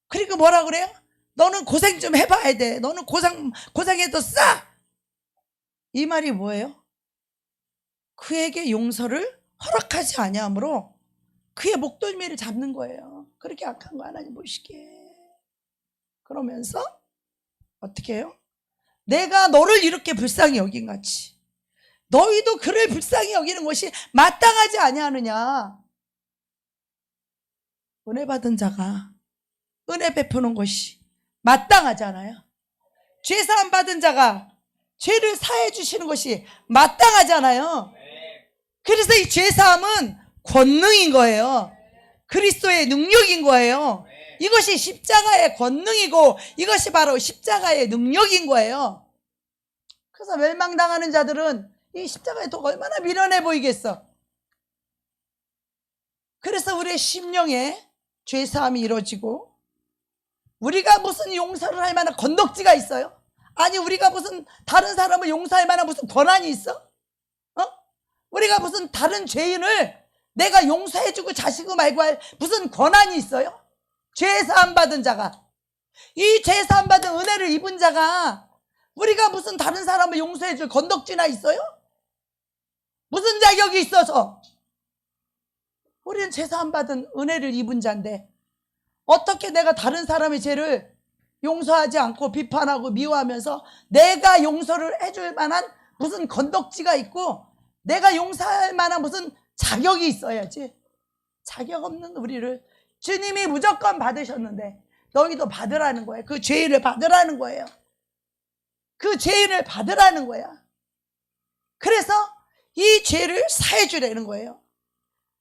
그리고 뭐라 그래요? 너는 고생 좀 해봐야 돼. 너는 고생해도 싸. 이 말이 뭐예요? 그에게 용서를 허락하지 아니하므로 그의 목덜미를 잡는 거예요. 그렇게 악한 거 하나님 보시기에. 그러면서 어떻게 해요? 내가 너를 이렇게 불쌍히 여긴 같이 너희도 그를 불쌍히 여기는 것이 마땅하지 아니하느냐. 은혜 받은 자가 은혜 베푸는 것이 마땅하잖아요. 죄사함 받은 자가 죄를 사해 주시는 것이 마땅하잖아요. 그래서 이 죄사함은 권능인 거예요. 그리스도의 능력인 거예요. 이것이 십자가의 권능이고 이것이 바로 십자가의 능력인 거예요. 그래서 멸망당하는 자들은 이 십자가의 도가 얼마나 미련해 보이겠어. 그래서 우리의 심령에 죄사함이 이루어지고, 우리가 무슨 용서를 할 만한 건덕지가 있어요? 아니, 우리가 무슨 다른 사람을 용서할 만한 무슨 권한이 있어? 우리가 무슨 다른 죄인을 내가 용서해주고 자시고 말고 할 무슨 권한이 있어요? 죄사함 받은 자가, 이 죄사함 받은 은혜를 입은 자가 우리가 무슨 다른 사람을 용서해줄 건덕지나 있어요? 무슨 자격이 있어서? 우리는 죄사함 받은 은혜를 입은 자인데 어떻게 내가 다른 사람의 죄를 용서하지 않고 비판하고 미워하면서 내가 용서를 해줄 만한 무슨 건덕지가 있고 내가 용서할 만한 무슨 자격이 있어야지. 자격 없는 우리를 주님이 무조건 받으셨는데 너희도 받으라는 거예요. 그 죄인을 받으라는 거예요. 그 죄인을 받으라는 거야. 그래서 이 죄를 사해 주라는 거예요.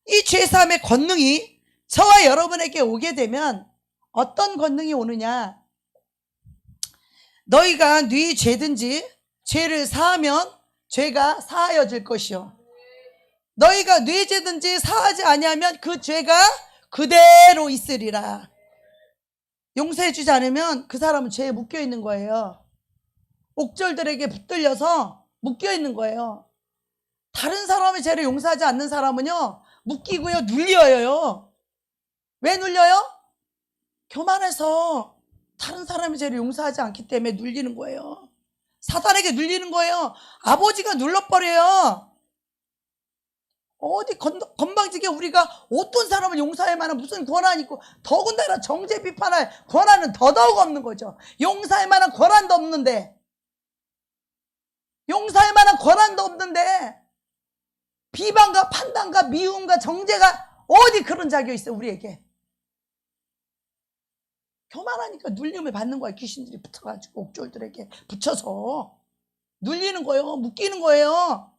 이 죄사함의 권능이 저와 여러분에게 오게 되면 어떤 권능이 오느냐? 너희가 네 죄든지 죄를 사하면 죄가 사하여질 것이요 너희가 네 죄든지 사하지 아니하면 그 죄가 그대로 있으리라. 용서해 주지 않으면 그 사람은 죄에 묶여 있는 거예요. 옥졸들에게 붙들려서 묶여 있는 거예요. 다른 사람의 죄를 용서하지 않는 사람은요, 묶이고요, 눌려요. 왜 눌려요? 교만해서 다른 사람의 죄를 용서하지 않기 때문에 눌리는 거예요. 사단에게 눌리는 거예요. 아버지가 눌러버려요. 어디 건방지게 우리가 어떤 사람을 용서할 만한 무슨 권한이 있고, 더군다나 정죄 비판할 권한은 더더욱 없는 거죠. 용서할 만한 권한도 없는데, 용서할 만한 권한도 없는데 비방과 판단과 미움과 정죄가 어디 그런 자격이 있어요. 우리에게 교만하니까 눌림을 받는 거야. 귀신들이 붙어가지고 옥졸들에게 붙여서 눌리는 거예요. 묶이는 거예요.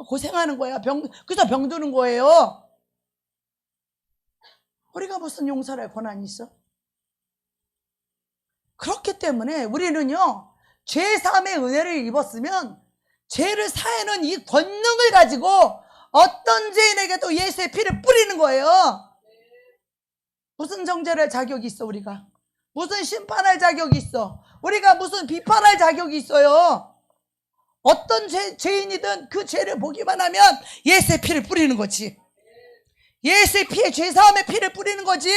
고생하는 거야. 그래서 병드는 거예요. 우리가 무슨 용서를 할 권한이 있어? 그렇기 때문에 우리는요, 죄사함의 은혜를 입었으면 죄를 사하는 이 권능을 가지고 어떤 죄인에게도 예수의 피를 뿌리는 거예요. 무슨 정죄를 할 자격이 있어? 우리가 무슨 심판할 자격이 있어? 우리가 무슨 비판할 자격이 있어요? 어떤 죄인이든 그 죄를 보기만 하면 예수의 피를 뿌리는 거지. 예수의 피에 죄사함의 피를 뿌리는 거지.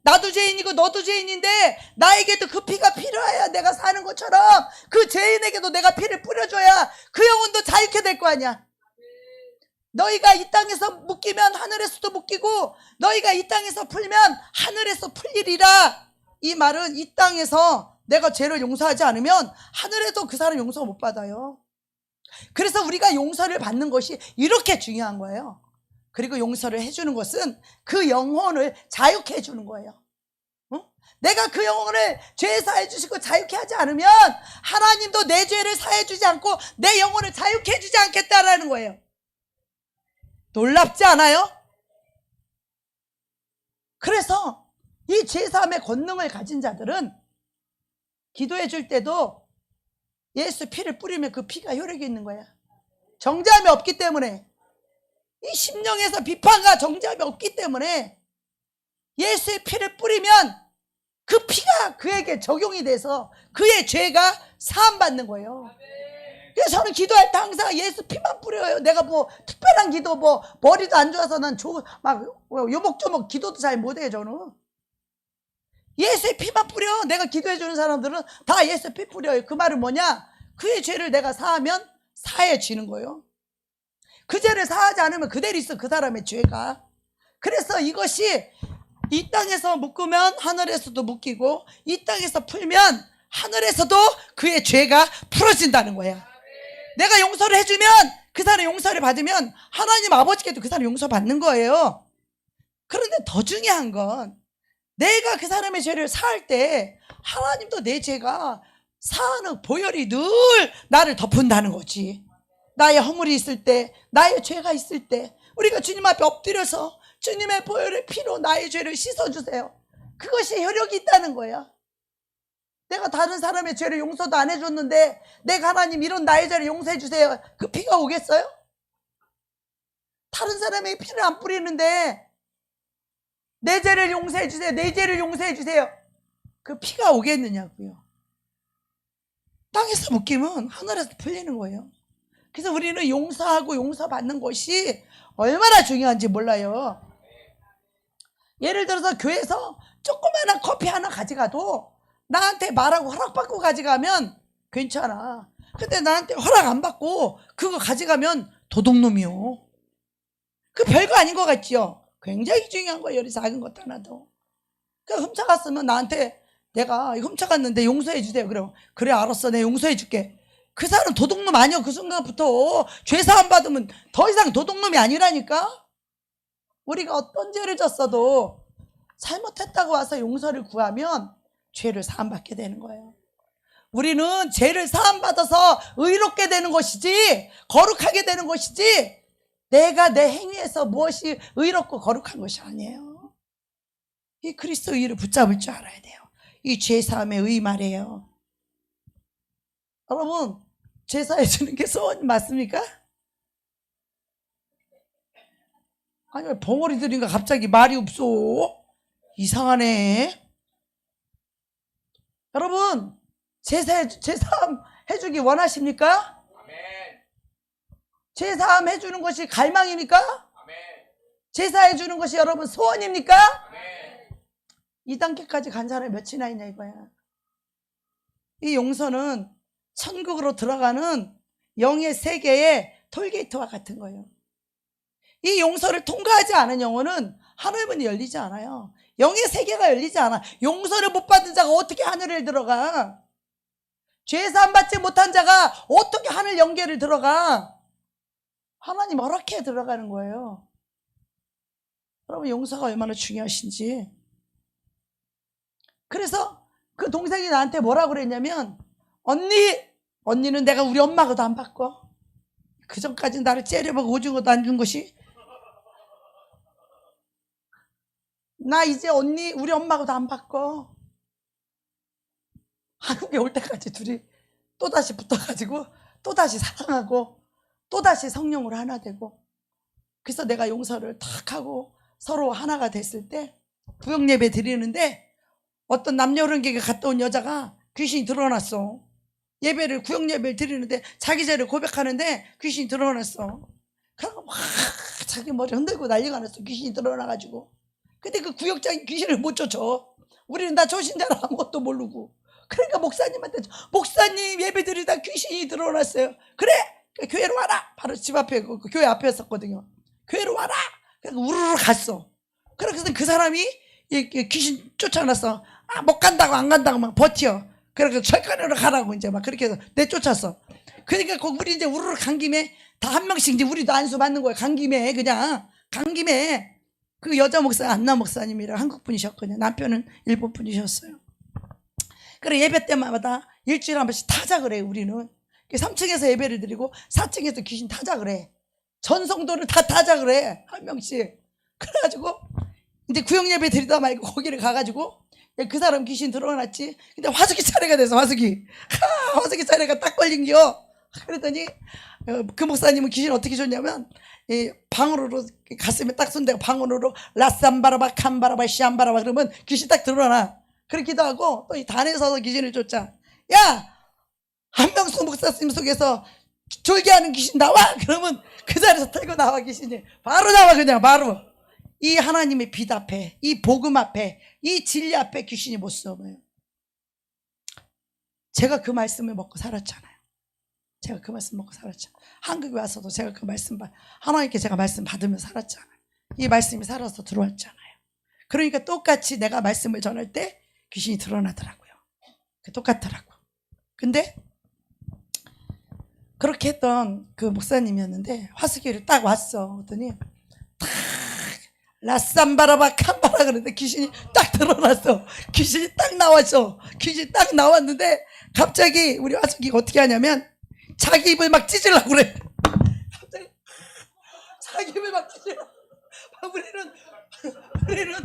나도 죄인이고 너도 죄인인데 나에게도 그 피가 필요해야 내가 사는 것처럼 그 죄인에게도 내가 피를 뿌려줘야 그 영혼도 자유케 될 거 아니야. 너희가 이 땅에서 묶이면 하늘에서도 묶이고 너희가 이 땅에서 풀면 하늘에서 풀리리라. 이 말은 이 땅에서 내가 죄를 용서하지 않으면 하늘에도 그 사람 용서 못 받아요. 그래서 우리가 용서를 받는 것이 이렇게 중요한 거예요. 그리고 용서를 해주는 것은 그 영혼을 자유케 해주는 거예요. 내가 그 영혼을 죄 사해 주시고 자유케 하지 않으면 하나님도 내 죄를 사해 주지 않고 내 영혼을 자유케 해주지 않겠다라는 거예요. 놀랍지 않아요? 그래서 이 죄사함의 권능을 가진 자들은 기도해 줄 때도 예수 피를 뿌리면 그 피가 효력이 있는 거야. 정죄함이 없기 때문에, 이 심령에서 비판과 정죄함이 없기 때문에 예수의 피를 뿌리면 그 피가 그에게 적용이 돼서 그의 죄가 사함받는 거예요. 그래서 저는 기도할 때 항상 예수 피만 뿌려요. 내가 뭐 특별한 기도, 뭐 머리도 안 좋아서 난 막 요목조목 기도도 잘 못해요. 저는 예수의 피만 뿌려. 내가 기도해 주는 사람들은 다 예수 피 뿌려요. 그 말은 뭐냐? 그의 죄를 내가 사하면 사해지는 거예요. 그 죄를 사하지 않으면 그대로 있어, 그 사람의 죄가. 그래서 이것이 이 땅에서 묶으면 하늘에서도 묶이고 이 땅에서 풀면 하늘에서도 그의 죄가 풀어진다는 거야. 내가 용서를 해주면, 그 사람 용서를 받으면 하나님 아버지께도 그 사람 용서받는 거예요. 그런데 더 중요한 건 내가 그 사람의 죄를 사할 때 하나님도 내 죄가 사하는 보혈이 늘 나를 덮은다는 거지. 나의 허물이 있을 때, 나의 죄가 있을 때 우리가 주님 앞에 엎드려서 주님의 보혈의 피로 나의 죄를 씻어주세요. 그것이 효력이 있다는 거야. 내가 다른 사람의 죄를 용서도 안 해줬는데 내가 하나님 이런 나의 죄를 용서해 주세요. 그 피가 오겠어요? 다른 사람의 피를 안 뿌리는데 내 죄를 용서해 주세요, 내 죄를 용서해 주세요, 그 피가 오겠느냐고요. 땅에서 묶이면 하늘에서 풀리는 거예요. 그래서 우리는 용서하고 용서받는 것이 얼마나 중요한지 몰라요. 예를 들어서 교회에서 조그마한 커피 하나 가져가도 나한테 말하고 허락받고 가져가면 괜찮아. 근데 나한테 허락 안 받고 그거 가져가면 도둑놈이요. 그 별거 아닌 것 같지요? 굉장히 중요한 거예요. 이 작은 것 하나도. 그러니까 훔쳐갔으면 나한테 내가 이거 훔쳐갔는데 용서해 주세요. 그래 알았어, 내가 용서해 줄게. 그 사람 도둑놈 아니야. 그 순간부터 죄사함 받으면 더 이상 도둑놈이 아니라니까. 우리가 어떤 죄를 졌어도 잘못했다고 와서 용서를 구하면 죄를 사함받게 되는 거예요. 우리는 죄를 사함받아서 의롭게 되는 것이지, 거룩하게 되는 것이지, 내가 내 행위에서 무엇이 의롭고 거룩한 것이 아니에요. 이 그리스도 의를 붙잡을 줄 알아야 돼요. 이 죄사함의 의 말이에요. 여러분, 제사해 주는 게 소원 맞습니까? 아니, 왜 벙어리 들인가 갑자기 말이 없어? 이상하네. 여러분, 제사함 해주기 원하십니까? 제사함 해주는 것이 갈망입니까? 제사해 주는 것이 여러분 소원입니까? 이 단계까지 간 사람이 몇이나 있냐 이거야. 이 용서는 천국으로 들어가는 영의 세계의 톨게이트와 같은 거예요. 이 용서를 통과하지 않은 영혼은 하늘의 문이 열리지 않아요. 영의 세계가 열리지 않아. 용서를 못 받은 자가 어떻게 하늘에 들어가? 죄사함 받지 못한 자가 어떻게 하늘 영계를 들어가? 하나님 허락해 들어가는 거예요. 여러분, 용서가 얼마나 중요하신지. 그래서 그 동생이 나한테 뭐라고 그랬냐면, 언니는 내가 우리 엄마가도 안 바꿔. 그 전까지 나를 째려보고 오징어도 안 준 것이, 나 이제 우리 엄마가도 안 바꿔. 한국에 올 때까지 둘이 또다시 붙어가지고 또다시 사랑하고 또다시 성령으로 하나 되고, 그래서 내가 용서를 탁 하고 서로 하나가 됐을 때 구역예배 드리는데 어떤 남녀혼계가 갔다 온 여자가 귀신이 드러났어. 구역예배를 드리는데 자기 죄를 고백하는데 귀신이 드러났어. 그래서 막 자기 머리 흔들고 난리가 났어. 귀신이 드러나가지고. 근데 그 구역장이 귀신을 못 쫓아. 우리는 다 초신자라 아무것도 모르고. 그러니까 목사님한테, 목사님 예배 드리다 귀신이 드러났어요. 그래, 교회로 와라. 바로 집 앞에 그 교회 앞이었거든요. 교회로 와라. 그래서 우르르 갔어. 그래서 그 사람이 귀신 쫓아놨어. 못 간다고 안 간다고 막 버텨. 그래서 철간으로 가라고 이제 막 그렇게 해서 내쫓았어. 그러니까 우리 이제 우르르 간 김에 다 한 명씩 이제 우리도 안수 받는 거야. 간 김에 그냥 간 김에 그 여자 목사 안나 목사님이라 한국 분이셨거든요. 남편은 일본 분이셨어요. 그래, 예배 때마다 일주일에 한 번씩 타자 그래. 우리는 3층에서 예배를 드리고 4층에서 귀신 타자 그래. 전성도를 다 타자 그래. 한 명씩. 그래가지고 이제 구역 예배 드리다 말고 거기를 가가지고 그 사람 귀신 들어놨지. 근데 화수기 차례가 돼서 화수기 차례가 딱 걸린겨. 그랬더니 그 목사님은 귀신 어떻게 줬냐면 방으로 가슴에 딱 손대고 방으로 라쌈바라바 캄바라바 시암바라바 그러면 귀신 딱 드러나. 그렇기도 하고 또 이 단에 서서 귀신을 쫓아. 야, 한명수 목사님 속에서 졸개하는 귀신 나와. 그러면 그 자리에서 털고 나와. 귀신이 바로 나와. 그냥 바로 이 하나님의 빛 앞에, 이 복음 앞에, 이 진리 앞에 귀신이 못 숨어요. 제가 그 말씀을 먹고 살았잖아요. 제가 그 말씀 먹고 살았잖아요. 한국에 와서도 제가 그 말씀 하나님께 제가 말씀 받으며 살았잖아요. 이 말씀이 살아서 들어왔잖아요. 그러니까 똑같이 내가 말씀을 전할 때 귀신이 드러나더라고요. 똑같더라고. 근데 그렇게 했던 그 목사님이었는데 화수기를 딱 왔어. 그랬더니 딱 라쌈바라바 캄바라 그랬는데 귀신이 딱 드러났어. 귀신이 딱 나왔어. 귀신이 딱 나왔는데 갑자기 우리 화수기가 어떻게 하냐면 자기 입을 막 찢으려고 그래. 갑자기 자기 입을 막 찢으려고. 우리는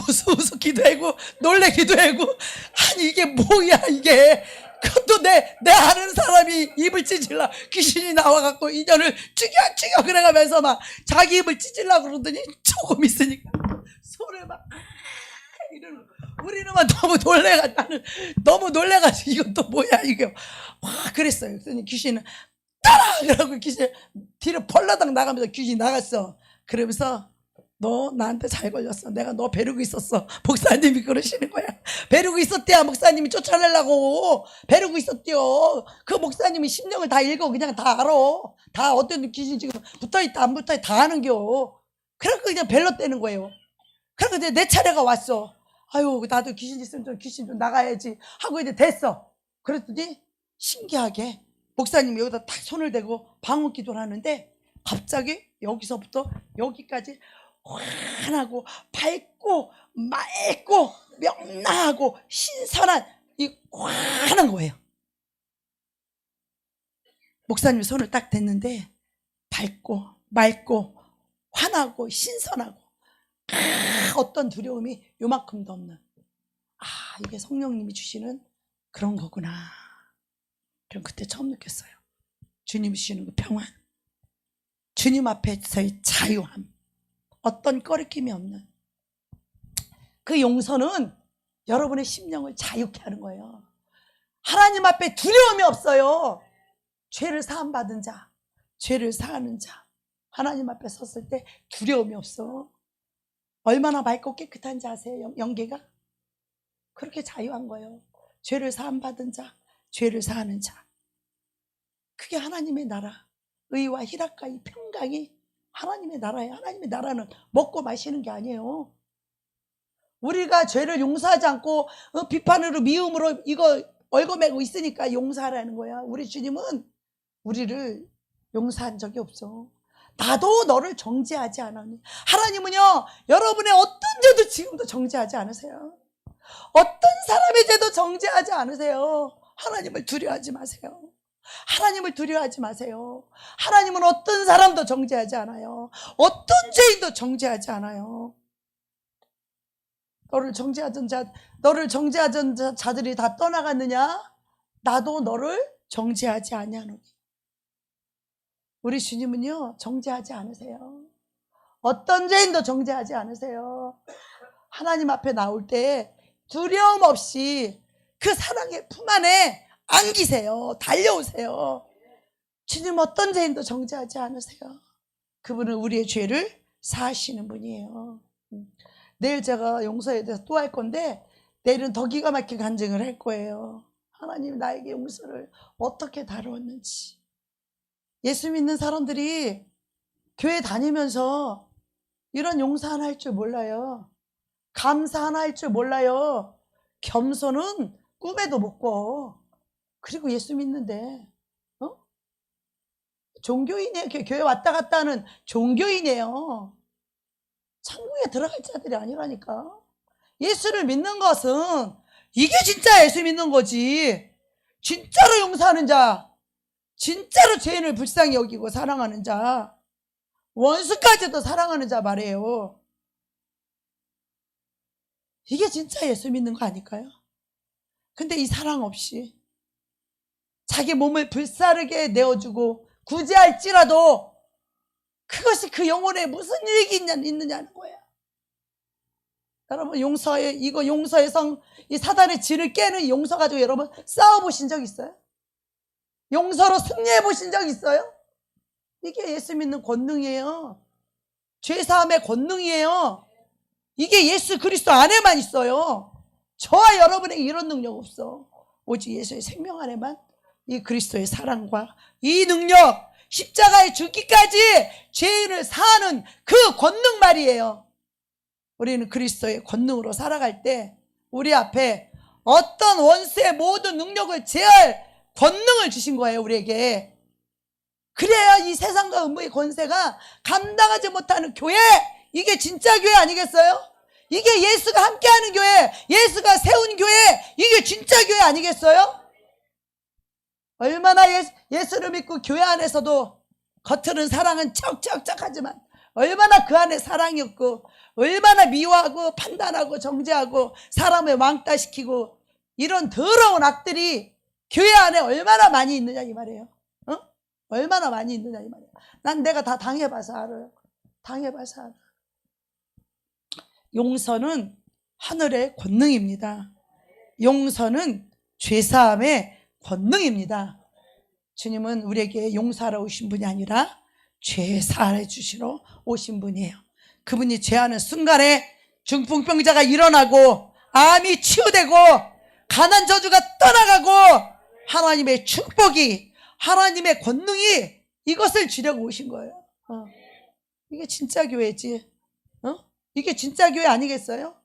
우스우스 기도하고 놀래기도 하고, 아니 이게 뭐야 이게. 그것도 내 아는 사람이 입을 찢으려 귀신이 나와갖고 인연을 죽여 그래가면서 막 자기 입을 찢으려고 그러더니 조금 있으니까 손을 막 이러는. 우리는 막 나는 너무 놀래가지고 이건 또 뭐야 이게. 와 그랬어요. 그랬더니 귀신은 따라 그러고 귀신 뒤로 펄라당 나가면서 귀신이 나갔어. 그러면서 너 나한테 잘 걸렸어. 내가 너 벼르고 있었어. 목사님이 그러시는 거야. 벼르고 있었대요. 목사님이 쫓아내려고 벼르고 있었대요. 그 목사님이 심령을 다 읽어. 그냥 다 알아. 다 어떤 귀신 지금 붙어있다 안 붙어있다 다 아는겨. 그래서 그냥 벨렀대는 거예요. 그래서 내 차례가 왔어. 아유 나도 귀신 있으면 좀 귀신 좀 나가야지 하고 이제 됐어. 그랬더니 신기하게 목사님이 여기다 딱 손을 대고 방언 기도를 하는데 갑자기 여기서부터 여기까지 환하고 밝고 맑고 명랑하고 신선한 이 환한 거예요. 목사님이 손을 딱 댔는데 밝고 맑고 환하고 신선하고 어떤 두려움이 요만큼도 없는, 이게 성령님이 주시는 그런 거구나. 그럼 그때 처음 느꼈어요. 주님이 주시는 그 평안, 주님 앞에서의 자유함, 어떤 꺼리낌이 없는 그 용서는 여러분의 심령을 자유케 하는 거예요. 하나님 앞에 두려움이 없어요. 죄를 사함받은 자, 죄를 사하는 자, 하나님 앞에 섰을 때 두려움이 없어. 얼마나 맑고 깨끗한 자 아세요? 영계가? 그렇게 자유한 거예요. 죄를 사함받은 자, 죄를 사하는 자. 그게 하나님의 나라. 의와 희락과 이 평강이 하나님의 나라예요. 하나님의 나라는 먹고 마시는 게 아니에요. 우리가 죄를 용서하지 않고 비판으로 미움으로 이거 얽어매고 있으니까 용서하라는 거야. 우리 주님은 우리를 용서한 적이 없어. 나도 너를 정죄하지 않았니. 하나님은요, 여러분의 어떤 죄도 지금도 정죄하지 않으세요. 어떤 사람의 죄도 정죄하지 않으세요. 하나님을 두려워하지 마세요. 하나님을 두려워하지 마세요. 하나님은 어떤 사람도 정죄하지 않아요. 어떤 죄인도 정죄하지 않아요. 너를 정죄하던 자들이 다 떠나갔느냐? 나도 너를 정죄하지 아니하노니. 우리 주님은요, 정죄하지 않으세요. 어떤 죄인도 정죄하지 않으세요. 하나님 앞에 나올 때 두려움 없이 그 사랑의 품 안에 안기세요. 달려오세요. 주님 어떤 죄인도 정죄하지 않으세요. 그분은 우리의 죄를 사하시는 분이에요. 내일 제가 용서에 대해서 또 할 건데, 내일은 더 기가 막히게 간증을 할 거예요. 하나님이 나에게 용서를 어떻게 다루었는지. 예수 믿는 사람들이 교회 다니면서 이런 용서 하나 할 줄 몰라요. 감사 하나 할 줄 몰라요. 겸손은 꿈에도 못 꿔. 그리고 예수 믿는데 종교인이에요. 교회 왔다 갔다 하는 종교인이에요. 천국에 들어갈 자들이 아니라니까. 예수를 믿는 것은 이게 진짜 예수 믿는 거지. 진짜로 용서하는 자, 진짜로 죄인을 불쌍히 여기고 사랑하는 자, 원수까지도 사랑하는 자 말이에요. 이게 진짜 예수 믿는 거 아닐까요? 근데 이 사랑 없이 자기 몸을 불사르게 내어주고 구제할지라도 그것이 그 영혼에 무슨 유익이 있느냐는 거야. 여러분, 용서의 성, 이 사단의 진을 깨는 용서 가지고 여러분 싸워보신 적 있어요? 용서로 승리해 보신 적 있어요? 이게 예수 믿는 권능이에요. 죄사함의 권능이에요. 이게 예수 그리스도 안에만 있어요. 저와 여러분에게 이런 능력 없어. 오직 예수의 생명 안에만 이 그리스도의 사랑과 이 능력, 십자가에 죽기까지 죄인을 사하는 그 권능 말이에요. 우리는 그리스도의 권능으로 살아갈 때 우리 앞에 어떤 원수의 모든 능력을 제할 권능을 주신 거예요, 우리에게. 그래야 이 세상과 음부의 권세가 감당하지 못하는 교회, 이게 진짜 교회 아니겠어요? 이게 예수가 함께하는 교회, 예수가 세운 교회, 이게 진짜 교회 아니겠어요? 얼마나 예수를 믿고 교회 안에서도 겉으로는 사랑은 척척척하지만 얼마나 그 안에 사랑이 없고, 얼마나 미워하고 판단하고 정죄하고 사람을 왕따시키고 이런 더러운 악들이 교회 안에 얼마나 많이 있느냐 이 말이에요. 얼마나 많이 있느냐 이 말이에요. 난 내가 다 당해봐서 알아요. 당해봐서 알아. 용서는 하늘의 권능입니다. 용서는 죄사함의 권능입니다. 주님은 우리에게 용서하러 오신 분이 아니라 죄 사해 주시러 오신 분이에요. 그분이 죄하는 순간에 중풍병자가 일어나고 암이 치유되고 가난 저주가 떠나가고 하나님의 축복이, 하나님의 권능이 이것을 주려고 오신 거예요. 이게 진짜 교회지. 이게 진짜 교회 아니겠어요?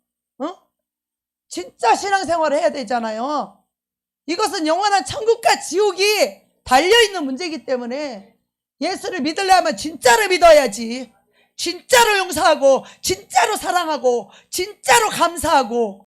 진짜 신앙생활을 해야 되잖아요. 이것은 영원한 천국과 지옥이 달려있는 문제이기 때문에 예수를 믿으려면 진짜로 믿어야지. 진짜로 용서하고 진짜로 사랑하고 진짜로 감사하고